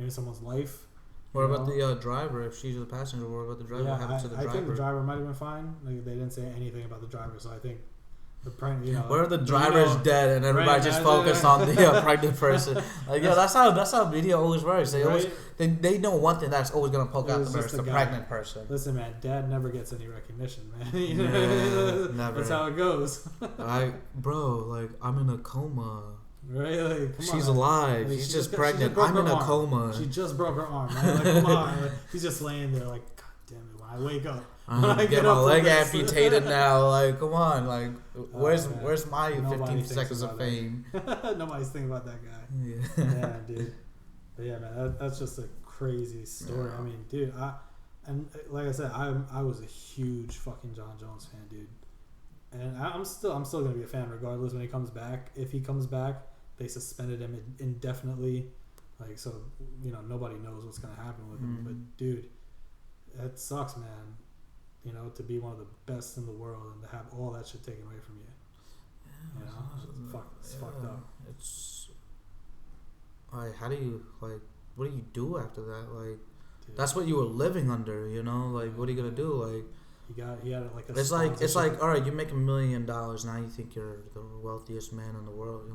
Someone's life. What about the driver? If she's the passenger, what about the driver? What happened to the driver? I think the driver might have been fine. Like, they didn't say anything about the driver, so I think the what if the driver is dead and everybody just focused on the pregnant person? Like, that's how media always works. They know one thing that's always gonna poke out the pregnant person. Listen, man, dad never gets any recognition, man. Never. That's how it goes. I'm in a coma. Right, like, she's alive. She's just pregnant. I'm in a coma. She just broke her arm, man. Like, come on. Like, he's just laying there, like, God damn it. When I wake up, I get my leg amputated now. Like, come on. Like, where's my 15 seconds of fame? Nobody's thinking about that guy. Yeah, dude. But yeah, man, that's just a crazy story. Yeah. I mean, dude, like I said, I was a huge fucking John Jones fan, dude. And I'm still gonna be a fan regardless when he comes back. If he comes back, they suspended him indefinitely, like, so nobody knows what's gonna happen with him. But dude, that sucks, man. To be one of the best in the world and to have all that shit taken away from you. It's fucked up. It's like, how do you what do you do after that? Like, dude, that's what you were living under. Like, what are you gonna do? Like, he had like a. It's like all right, you make $1 million now. You think you're the wealthiest man in the world.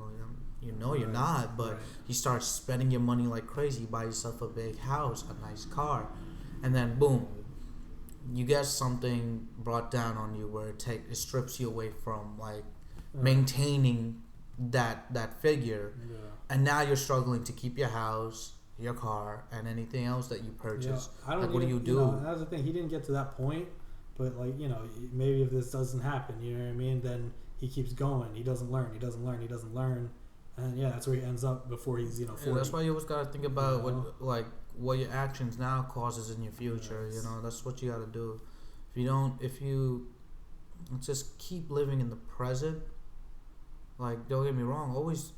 You're not. But you start spending your money like crazy. You buy yourself a big house, a nice car, and then boom, you get something brought down on you where it strips you away from maintaining that figure, and now you're struggling to keep your house, your car, and anything else that you purchase. What do you do? That's the thing. He didn't get to that point. But, maybe if this doesn't happen, you know what I mean? Then he keeps going. He doesn't learn. And, that's where he ends up before he's, 40. Yeah, that's why you always got to think about what your actions now causes in your future. Yes. That's what you got to do. If you just keep living in the present, don't get me wrong, always,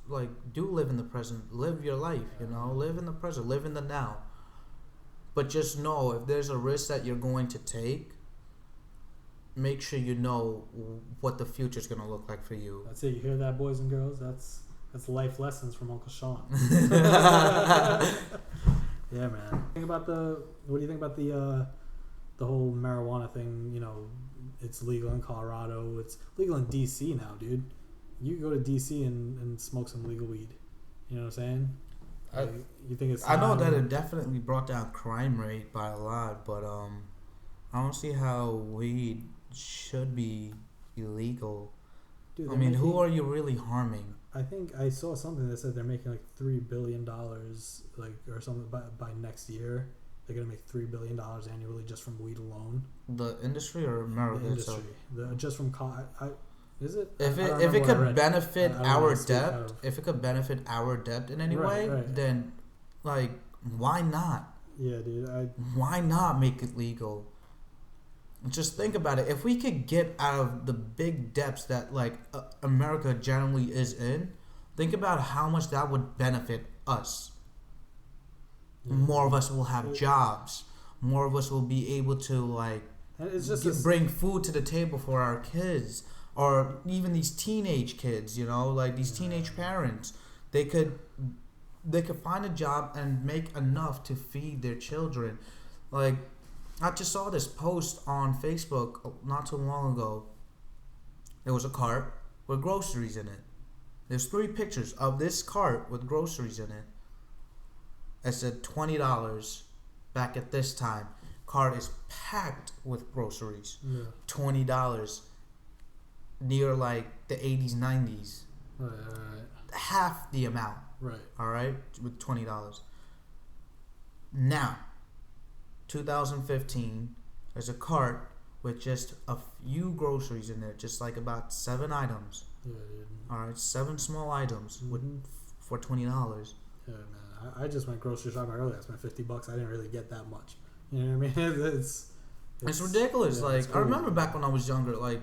do live in the present. Live your life, live in the present. Live in the now. But just know, if there's a risk that you're going to take, make sure you know what the future's gonna look like for you. That's it. You hear that, boys and girls? That's life lessons from Uncle Shawn. Yeah, man. What do you think about the whole marijuana thing? It's legal in Colorado. It's legal in DC now, dude. You go to DC and smoke some legal weed. You know what I'm saying? You think it's? I know that it definitely brought down crime rate by a lot, but I don't see how weed should be illegal. Dude, I mean, who are you really harming? I think I saw something that said they're making $3 billion, or something by next year. They're gonna make $3 billion annually just from weed alone. The industry or America? The industry. Just from is it? If it could benefit our debt, if it could benefit our debt in any way, then why not? Yeah, dude. Why not make it legal? just think about it. If we could get out of the big depths that like America generally is in, think about how much that would benefit us. Yeah. More of us will have jobs. More of us will be able to like bring food to the table for our kids, or even these teenage kids. You know, like these teenage parents, they could find a job and make enough to feed their children. Like, I just saw this post on Facebook not too long ago. There was a cart with groceries in it. There's 3 pictures of this cart with groceries in it. It said $20 back at this time. Cart is packed with groceries. Yeah. $20 near like the 80s, 90s. Right. Half the amount. Right. All right, with $20. Now, 2015, there's a cart with just a few groceries in there, just like about 7 items. Yeah, dude. All right, 7 small items for $20. Yeah, man. I just went grocery shopping earlier. I spent $50. I didn't really get that much. You know what I mean? It's ridiculous. Yeah, like, I remember back when I was younger, like,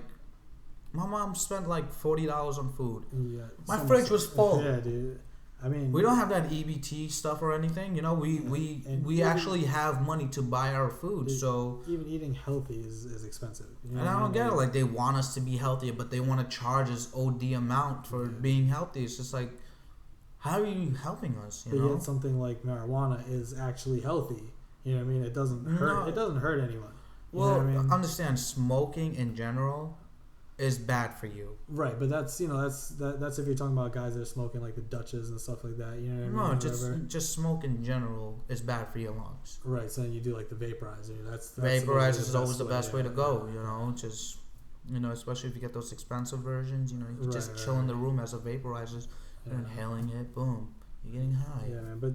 my mom spent like $40 on food. Yeah, my fridge was full. Yeah, dude. I mean, we don't have that EBT stuff or anything, you know. We actually have money to buy our food, so even eating healthy is expensive. You know and I don't get it. Like, they want us to be healthier, but they want to charge us OD amount for being healthy. It's just like, how are you helping us? You know, yet something like marijuana is actually healthy. You know what I mean? It doesn't hurt. No. It doesn't hurt anyone. Well, you know what I mean? Understand, smoking in general is bad for you. Right, but that's that's if you're talking about guys that are smoking like the Dutches and stuff like that. You know what I mean? No, just smoke in general is bad for your lungs. Right, so then you do like the vaporizer. That's vaporizer is always the best way to go. You know, just especially if you get those expensive versions. You know, you can just chill in the room as a vaporizer, you're inhaling it. Boom, you're getting high. Yeah, man. But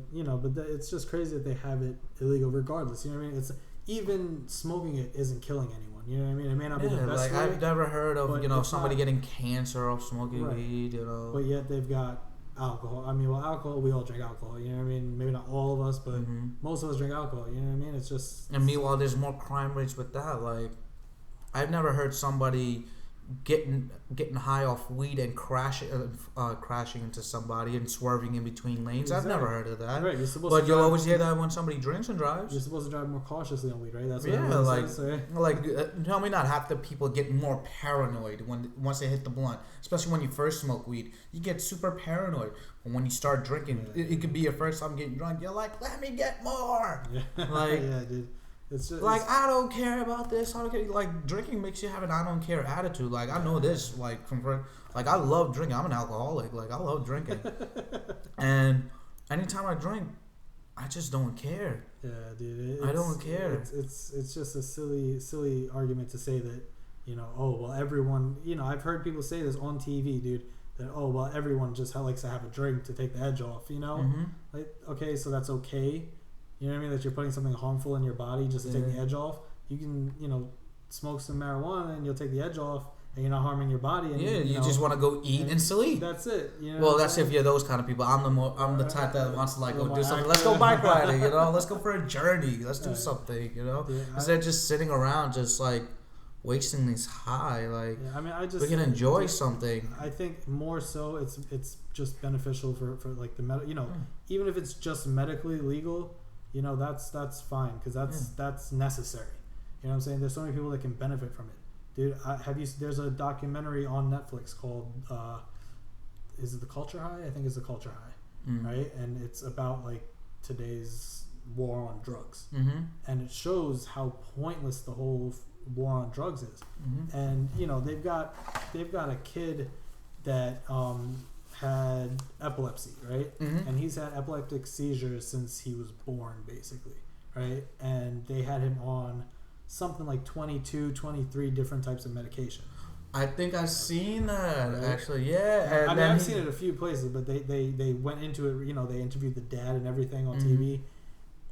it's just crazy that they have it illegal regardless. You know what I mean? It's even smoking it isn't killing anyone. You know what I mean? It may not be the best way. I've never heard of somebody getting cancer off smoking weed. You know, but yet they've got alcohol. I mean, alcohol. We all drink alcohol. You know what I mean? Maybe not all of us, but most of us drink alcohol. You know what I mean? It's just. And meanwhile, there's more crime rates with that. Like, I've never heard somebody getting high off weed and crashing into somebody and swerving in between lanes. Exactly. I've never heard of that. Right, but you'll always hear that when somebody drinks and drives. You're supposed to drive more cautiously on weed, right? That's what tell me not half the people get more paranoid once they hit the blunt, especially when you first smoke weed. You get super paranoid. But when you start drinking, it could be your first time getting drunk. You're like, let me get more. Yeah. Like, yeah, dude. It's just, like, I don't care about this. I don't care. Like, drinking makes you have an I don't care attitude. Like, I know this. Like, I love drinking. I'm an alcoholic. Like, I love drinking. And anytime I drink, I just don't care. Yeah, dude. I don't care. It's just a silly argument to say that, everyone, I've heard people say this on TV, dude, that, everyone just likes to have a drink to take the edge off, you know? Mm-hmm. Like, okay, so that's okay. You know what I mean? That you're putting something harmful in your body just to take the edge off. You can, smoke some marijuana and you'll take the edge off and you're not harming your body. And, you just want to go eat and sleep. That's it. Well, that's if you're those kind of people. I'm the type that wants to go do something. Let's go bike riding, Let's go for a journey. Let's do something, Instead of just sitting around just like wasting this high. Like, we can enjoy something. I think more so it's just beneficial for like the even if it's just medically legal. That's fine because that's necessary. You know what I'm saying? There's so many people that can benefit from it, dude. There's a documentary on Netflix called is it The Culture High? I think it's The Culture High, right? And it's about like today's war on drugs, and it shows how pointless the whole war on drugs is. And they've got a kid that had epilepsy, right? And he's had epileptic seizures since he was born, basically, right? And they had him on something like 22, 23 different types of medication. I think I've seen that, right? Actually, yeah. And I've seen it a few places, but they went into it, they interviewed the dad and everything on TV,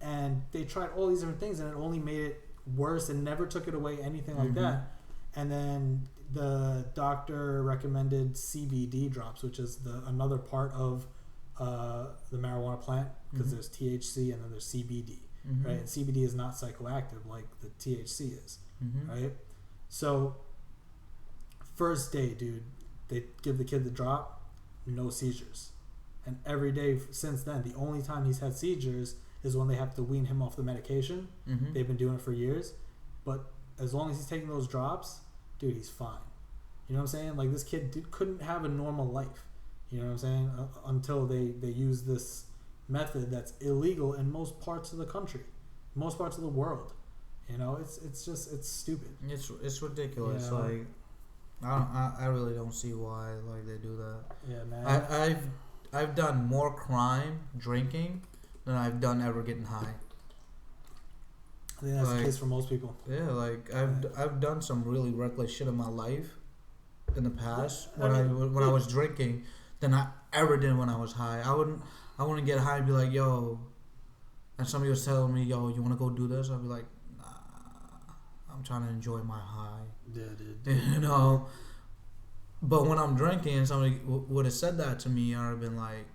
and they tried all these different things, and it only made it worse and never took it away, anything like that. And then the doctor recommended CBD drops, which is another part of the marijuana plant, because there's THC and then there's CBD. right? And CBD is not psychoactive like the THC is, right? So, first day, dude, they give the kid the drop, no seizures. And every day since then, the only time he's had seizures is when they have to wean him off the medication. They've been doing it for years. But as long as he's taking those drops, dude, he's fine. You know what I'm saying? Like, this kid couldn't have a normal life. You know what I'm saying? Until they use this method that's illegal in most parts of the country, most parts of the world. You know, it's just stupid. It's ridiculous. Yeah. Like, I really don't see why like they do that. Yeah, man. I've done more crime drinking than I've done ever getting high. I think that's the case for most people. Yeah, like I've done some really reckless shit in my life in the past when I was drinking than I ever did when I was high. I wouldn't get high and be like, yo, and somebody was telling me, yo, you want to go do this? I'd be like, nah, I'm trying to enjoy my high. Yeah, dude. You know. But when I'm drinking and somebody would have said that to me, I would have been like,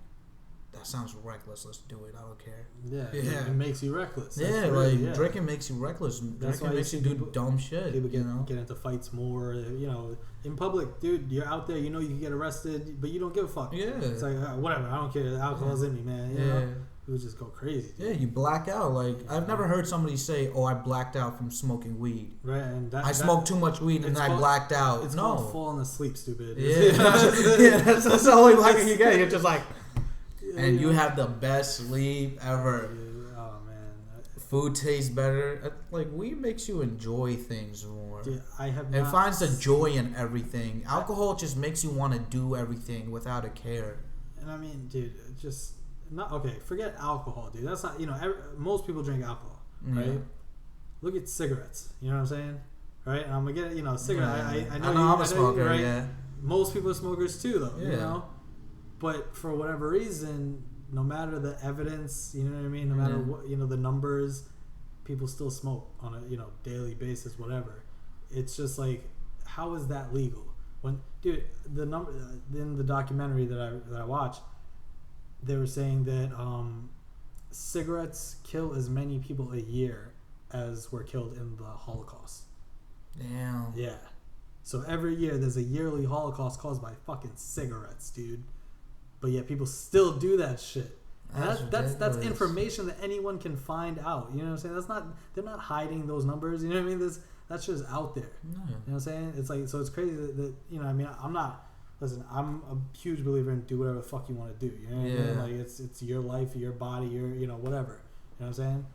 that sounds reckless. Let's do it. I don't care. Yeah. It makes you reckless. Drinking makes you reckless. Drinking makes you do dumb shit. People get into fights more. You know, in public, dude, you're out there. You know you can get arrested, but you don't give a fuck. Yeah. It's like, whatever. I don't care. The alcohol's in me, man. You know? People just go crazy. Dude. Yeah, you black out. Like, I've never heard somebody say, "Oh, I blacked out from smoking weed." Right, and I smoked too much weed and I blacked out. It's called falling asleep, stupid. Yeah, that's the only blacking you get. You're just like, and you have the best sleep ever. Oh man, food tastes better. Like, weed makes you enjoy things more. Dude, it finds the joy in everything. Alcohol just makes you want to do everything without a care. And I mean, dude, just. Not okay. Forget alcohol, dude. That's not, you know. Most people drink alcohol, right? Look at cigarettes. You know what I'm saying, right? And I'm gonna get, you know, cigarette. I know I'm a smoker, right? Yeah. Most people are smokers too, though. Yeah. You know, but for whatever reason, no matter the evidence, you know what I mean. No matter what, you know, the numbers, people still smoke on a daily basis, whatever. It's just like, how is that legal? When, dude, the number in the documentary that I watched. They were saying that cigarettes kill as many people a year as were killed in the Holocaust. Damn. Yeah. So every year there's a yearly Holocaust caused by fucking cigarettes, dude. But yet people still do that shit. And that's information that anyone can find out. You know what I'm saying? They're not hiding those numbers. You know what I mean? That's just out there. No. You know what I'm saying? It's like, so it's crazy that you know. I mean, Listen, I'm a huge believer in do whatever the fuck you want to do. You know what I mean? Like, it's your life, your body, your, you know, whatever. You know what I'm saying?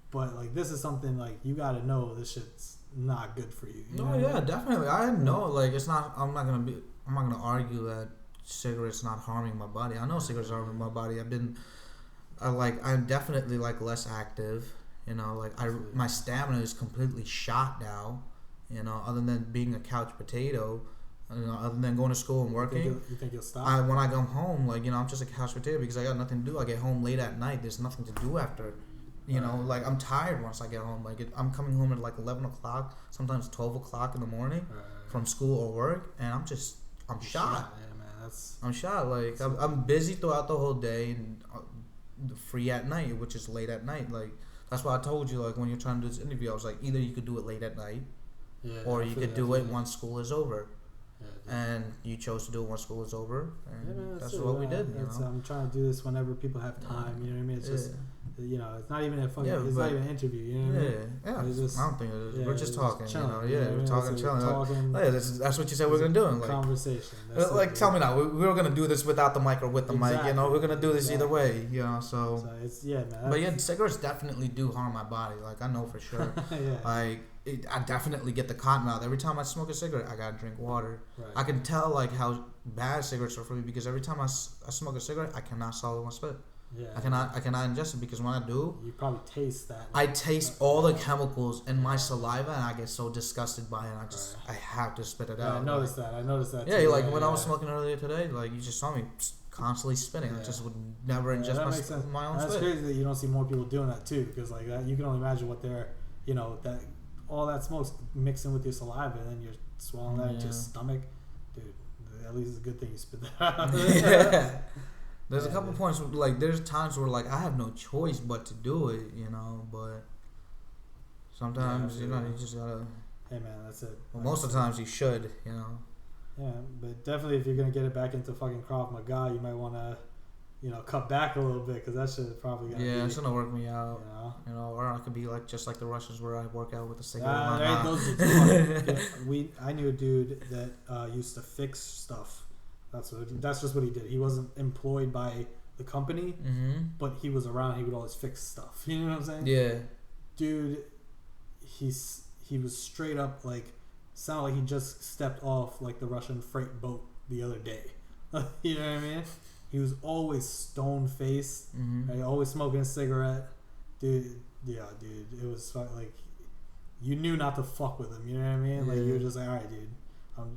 But, like, this is something, like, you got to know this shit's not good for you. No, yeah, definitely. I know, like, it's not, I'm not going to argue that cigarettes not harming my body. I know cigarettes are harming my body. I'm definitely, like, less active. You know, like, my stamina is completely shot now. You know, other than being a couch potato. You know, other than going to school and working. You think you'll stop? When I come home, like, you know, I'm just a couch potato because I got nothing to do. I get home late at night. There's nothing to do after. You know, like, I'm tired once I get home. Like, I'm coming home at like 11 o'clock, sometimes 12 o'clock in the morning from school or work, and I'm shot. Yeah, man, I'm shot. Like, I'm busy throughout the whole day and free at night, which is late at night. Like, that's why I told you, like, when you're trying to do this interview, I was like, either you could do it late at night, or you could do it once school is over. And you chose to do it once school is over, and that's what we did. You know? I'm trying to do this whenever people have time. You know what I mean? It's just, you know, it's not even a fucking. It's not even an interview. You know what I mean? Yeah. It's just, I don't think it is. We're just talking. Chilling, you know? Yeah, we're talking, chilling. Talking. That's what you said we're gonna do. Like, conversation. Like, tell me now. We were gonna do this without the mic or with the mic. You know, we're gonna do this either way. You know, so it's man. But yeah, cigarettes definitely do harm my body. Like, I know for sure. Like. I definitely get the cotton mouth. Every time I smoke a cigarette, I gotta drink water. Right. I can tell, like, how bad cigarettes are for me because every time I smoke a cigarette, I cannot swallow my spit. Yeah. I cannot ingest it because when I do, you probably taste that. I taste all the chemicals in my saliva and I get so disgusted by it. And I have to spit it out. I noticed that. Yeah, too. Like when I was smoking earlier today, like, you just saw me constantly spitting. I just would never ingest my own spit. That's crazy that you don't see more people doing that too, because like that, you can only imagine what they're, you know, that. All that smoke's mixing with your saliva, and then you're swallowing that into your stomach, dude. At least it's a good thing you spit that out. There's a couple points where, like, there's times where, like, I have no choice but to do it, you know, but sometimes, you just gotta... Hey, man, that's it. Well, most of the times you should, you know. Yeah, but definitely if you're going to get it back into fucking Krav Maga, you might want to, cut back a little bit, because that shit is probably going to Yeah, it's going to work me out. Or I could be like just like the Russians where I work out with a cigarette. I knew a dude that used to fix stuff. That's just what he did. He wasn't employed by the company, but he was around. He would always fix stuff. You know what I'm saying? Yeah. Dude, he was straight up like, sounded like he just stepped off like the Russian freight boat the other day. You know what I mean? He was always stone faced, right? Always smoking a cigarette. Dude, it was like, you knew not to fuck with him. You know what I mean? Like, you were just like, all right, dude,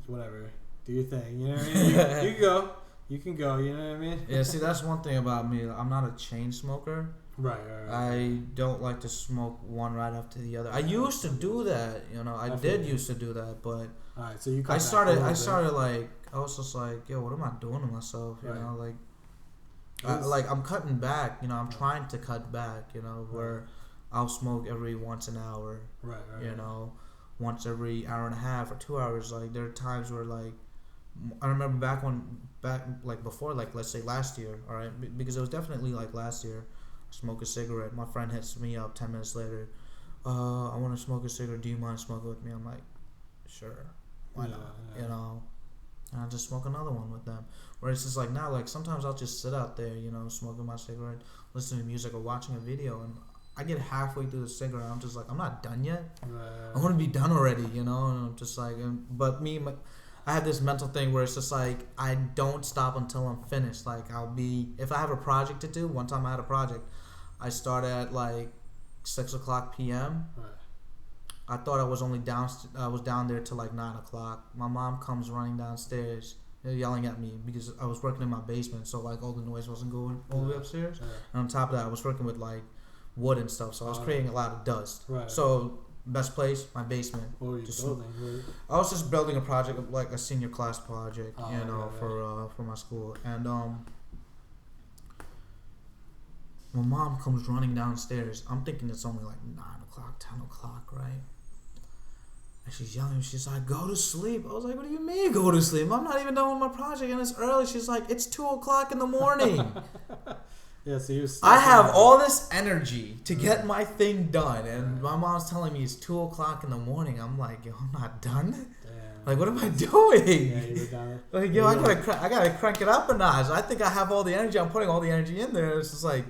whatever, do your thing. You know what I mean? You can go. You can go. You know what I mean? Yeah. See, that's one thing about me. I'm not a chain smoker. Right. I don't like to smoke one right after the other. I used to do that. I used to do that, but all right. So I started like, I was just like, yo, what am I doing to myself? You know, like, I'm cutting back. I'm trying to cut back. Where I'll smoke every once an hour. Right. Once every hour and a half or 2 hours. Like, there are times where, like, I remember back before, like, let's say last year. All right, because it was definitely like last year. I smoke a cigarette. My friend hits me up 10 minutes later. I want to smoke a cigarette. Do you mind smoking with me? I'm like, sure. Why not? Yeah. And I just smoke another one with them. Where it's just like now, like sometimes I'll just sit out there, smoking my cigarette, listening to music or watching a video, and I get halfway through the cigarette, I'm just like, I'm not done yet. I want to be done already, and I'm just like, but I have this mental thing where it's just like, I don't stop until I'm finished. Like, if I have a project to do, one time I had a project, I started at like 6:00 p.m. Right. I thought I was down there till like 9:00. My mom comes running downstairs, yelling at me because I was working in my basement, so like all the noise wasn't going all the way upstairs. Yeah. And on top of that, I was working with like wood and stuff, so I was creating a lot of dust. Right. So best place, my basement. What were you building? I was just building a project, like a senior class project, for my school. And my mom comes running downstairs. I'm thinking it's only like 9:00, 10:00, right? And she's yelling. She's like, "Go to sleep." I was like, "What do you mean, go to sleep? I'm not even done with my project, and it's early." She's like, "It's 2:00 in the morning." Yeah, so you're I have all this energy to get my thing done, and my mom's telling me it's 2:00 in the morning. I'm like, yo, I'm not done. Damn. Like, what am I doing? Yeah, you were done. Like, yo, I gotta crank it up a notch. I think I have all the energy. I'm putting all the energy in there. It's just like,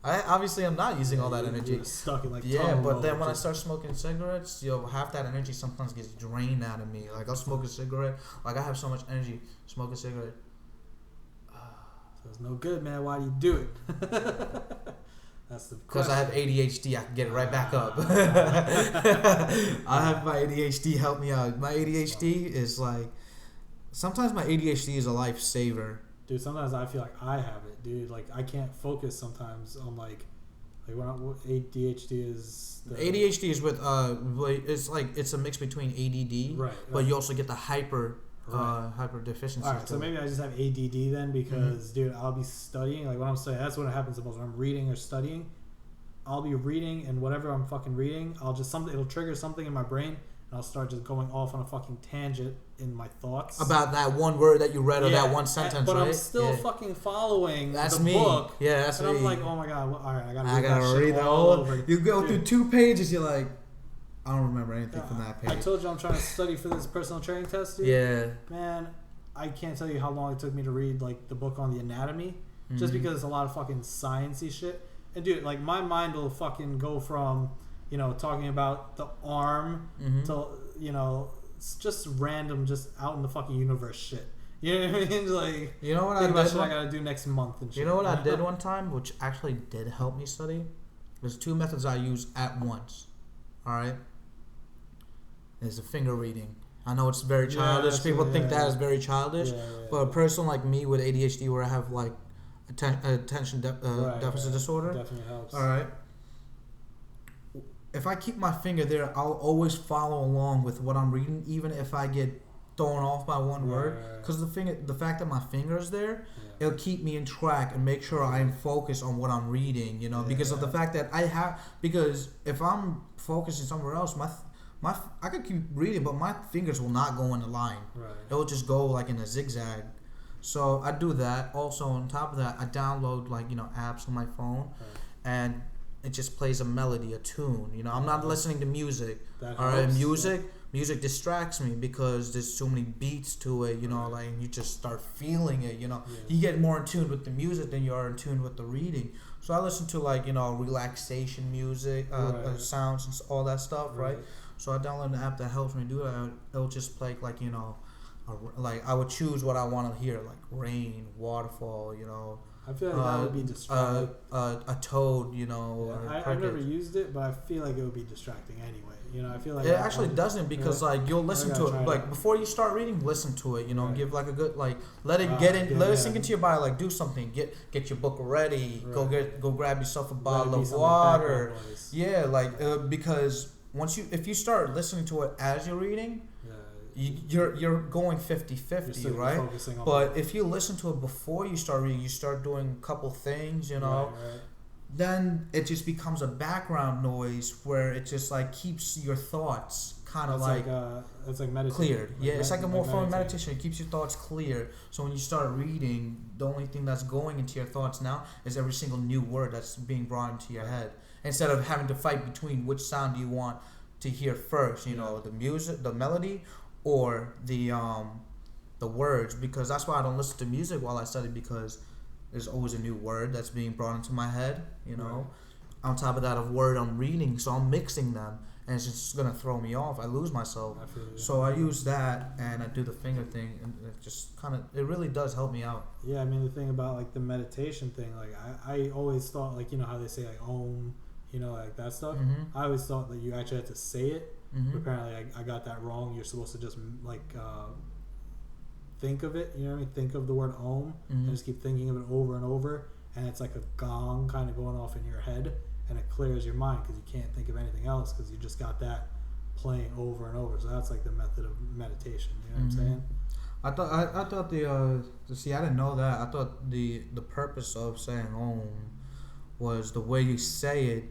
I'm not using all that energy. Stuck in like but then when I start smoking cigarettes, half that energy sometimes gets drained out of me. Like, I'll smoke a cigarette. Like, I have so much energy. Smoke a cigarette. So it's no good, man. Why do you do it? That's the because I have ADHD. I can get it right back up. I have my ADHD help me out. My ADHD is like, sometimes my ADHD is a lifesaver. Dude, sometimes I feel like I have it, dude. Like, I can't focus sometimes on like when ADHD is. ADHD is with it's a mix between ADD, right? But you also get the hyper deficiency. All right, so maybe I just have ADD then, because dude, I'll be studying. Like, when I'm studying, that's when it happens the most. When I'm reading or studying, I'll be reading, and whatever I'm fucking reading, it'll trigger something in my brain. I'll start just going off on a fucking tangent in my thoughts about that one word that you read or that one sentence, but right? I'm still fucking following the me. Book. Yeah, that's and me. I'm like, oh my god, all right, I gotta read that all over. You go through 2 pages, you're like, I don't remember anything from that page. I told you I'm trying to study for this personal training test, dude. Yeah. Man, I can't tell you how long it took me to read like the book on the anatomy, just because it's a lot of fucking sciencey shit. And dude, like, my mind will fucking go from talking about the arm to it's just random, just out in the fucking universe shit. You know what I mean? Like, you know what I did? I gotta do next month and shit. You know what I did one time, which actually did help me study? There's 2 methods I use at once. All right. There's the finger reading. I know it's very childish. People think that is very childish, but a person like me with ADHD, where I have like attention deficit disorder, definitely helps. All right. If I keep my finger there, I'll always follow along with what I'm reading, even if I get thrown off by one word, because the fact that my finger's there, it'll keep me in track and make sure I'm focused on what I'm reading, you know, because of the fact that because if I'm focusing somewhere else, I could keep reading, but my fingers will not go in the line. Right. It will just go like in a zigzag. So I do that. Also, on top of that, I download like, you know, apps on my phone, and it just plays a melody, a tune. You know, I'm not listening to music. All right, music distracts me because there's so many beats to it. You know, like you just start feeling it. You know, you get more in tune with the music than you are in tune with the reading. So I listen to like, you know, relaxation music, sounds and all that stuff, right? So I download an app that helps me do that. It'll just play like, you know, like I would choose what I want to hear, like rain, waterfall, you know. I feel like that would be distracting. A toad, you know. Yeah, I've never used it, but I feel like it would be distracting anyway. You know, I feel like it actually doesn't, because like you'll listen to it like before you start reading, listen to it. You know, give like a good like let it let it sink into your body. Like do something, get your book ready. Right. Go grab yourself a bottle of water. Because if you start listening to it as you're reading, you're going 50-50, right? But if you listen to it before you start reading, you start doing a couple things, you know, then it just becomes a background noise where it just like keeps your thoughts kind of like it's like meditation. Cleared. It's like a more form of meditation. It keeps your thoughts clear. So when you start reading, the only thing that's going into your thoughts now is every single new word that's being brought into your head, instead of having to fight between which sound do you want to hear first, you know, the music, the melody, or the words. Because that's why I don't listen to music while I study, because there's always a new word that's being brought into my head, you know. On top of that, a word I'm reading, so I'm mixing them, and it's just gonna throw me off. I lose myself. So I use that, and I do the finger thing, and it just kind of, it really does help me out. Yeah, I mean, the thing about like the meditation thing, like I always thought, like, you know how they say like Om, you know, like that stuff. I always thought that you actually had to say it. But apparently I got that wrong. You're supposed to just like think of it, you know what I mean? Think of the word Om, and just keep thinking of it over and over, and it's like a gong kind of going off in your head, and it clears your mind because you can't think of anything else because you just got that playing over and over. So that's like the method of meditation. You know what I'm saying? I thought I didn't know that. I thought the purpose of saying Om was the way you say it.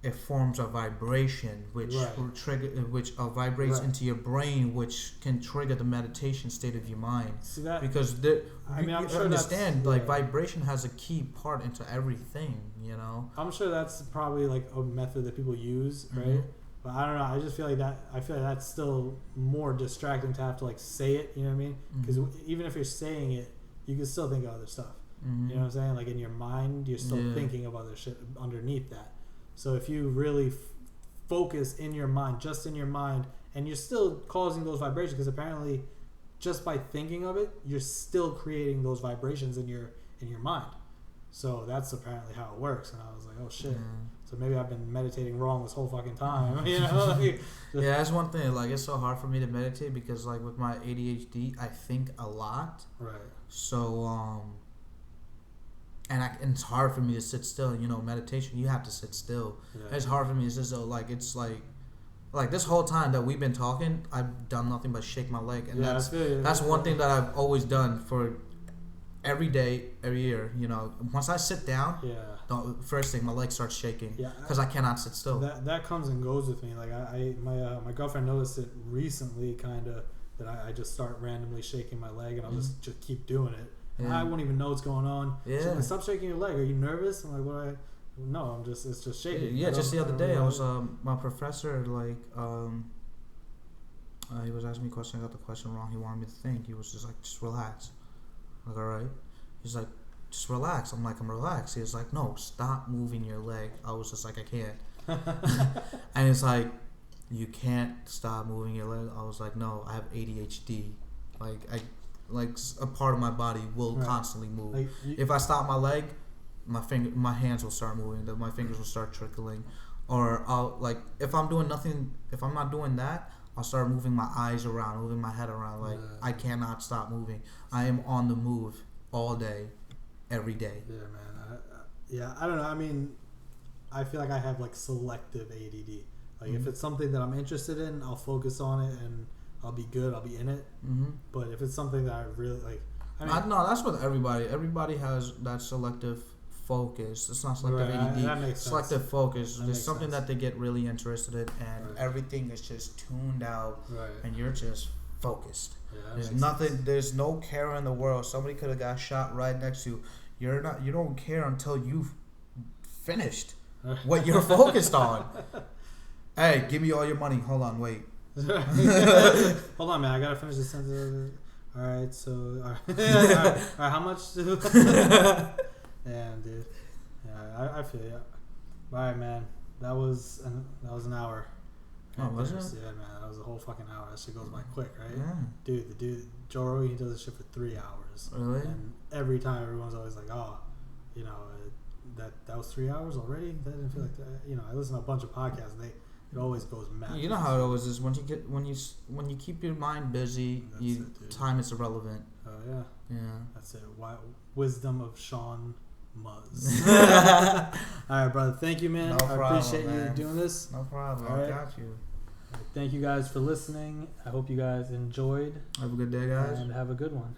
It forms a vibration which will trigger, which vibrates into your brain, which can trigger the meditation state of your mind. See that? Because I'm sure understand like vibration has a key part into everything. You know. I'm sure that's probably like a method that people use, right? But I don't know. I just feel like that. I feel like that's still more distracting to have to like say it. You know what I mean? Because even if you're saying it, you can still think of other stuff. You know what I'm saying? Like in your mind, you're still thinking of other shit underneath that. So if you really focus in your mind, just in your mind, and you're still causing those vibrations, because apparently just by thinking of it, you're still creating those vibrations in your mind. So that's apparently how it works. And I was like, oh shit. So maybe I've been meditating wrong this whole fucking time. You know? Yeah, that's one thing. Like, it's so hard for me to meditate because, like, with my ADHD, I think a lot. Right. So, and it's hard for me to sit still. You know, meditation, you have to sit still. Yeah. It's hard for me to sit still. Like, it's like this whole time that we've been talking, I've done nothing but shake my leg. And that's one thing that I've always done for every day, every year. You know, once I sit down, the first thing, my leg starts shaking because I cannot sit still. That comes and goes with me. Like, my girlfriend noticed it recently, kind of, that I just start randomly shaking my leg, and I'll just keep doing it. Yeah. I won't even know what's going on. Yeah. She's like, stop shaking your leg. Are you nervous? I'm like, no, it's just shaking. Yeah, just the other day, I was, my professor, like, he was asking me a question. I got the question wrong. He wanted me to think. He was just like, just relax. I'm like, all right. He's like, just relax. I'm like, I'm relaxed. He was like, no, stop moving your leg. I was just like, I can't. And it's like, you can't stop moving your leg. I was like, no, I have ADHD. Like a part of my body will constantly move. Like if I stop my leg, my hands will start moving. My fingers will start trickling. Or I'll, like, if I'm doing nothing, if I'm not doing that, I'll start moving my eyes around, moving my head around. Like, I cannot stop moving. I am on the move all day, every day. Yeah, man. I don't know. I mean, I feel like I have like selective ADD. Like if it's something that I'm interested in, I'll focus on it and I'll be good. I'll be in it. Mm-hmm. But if it's something that I really like, no, that's with everybody. Everybody has that selective focus. It's not selective ADD. That makes selective sense. focus. There's something that they get really interested in, and everything is just tuned out, and you're just focused. Yeah, there's nothing. Sense. There's no care in the world. Somebody could have got shot right next to you. You're not. You don't care until you've finished what you're focused on. Hey, give me all your money. Hold on, wait. Hold on, man. I gotta finish this sentence. All right, so all right, how much? Damn, dude. Yeah, I feel you. All right, man. That was an hour. Oh, was it? Yeah, man. That was a whole fucking hour. That shit goes by quick, right? Yeah. Dude, Joe Rogan, he does this shit for 3 hours. Really? And every time, everyone's always like, "Oh, you know, that was 3 hours already." That didn't feel like that. You know, I listen to a bunch of podcasts. It always goes mad. You know how it always is when you keep your mind busy, time is irrelevant. Oh yeah. Yeah. That's it. Wisdom of Shawn Muzz. All right, brother. Thank you, man. No problem, I appreciate man. you doing this. No problem. All I got you. Thank you guys for listening. I hope you guys enjoyed. Have a good day, guys. And have a good one.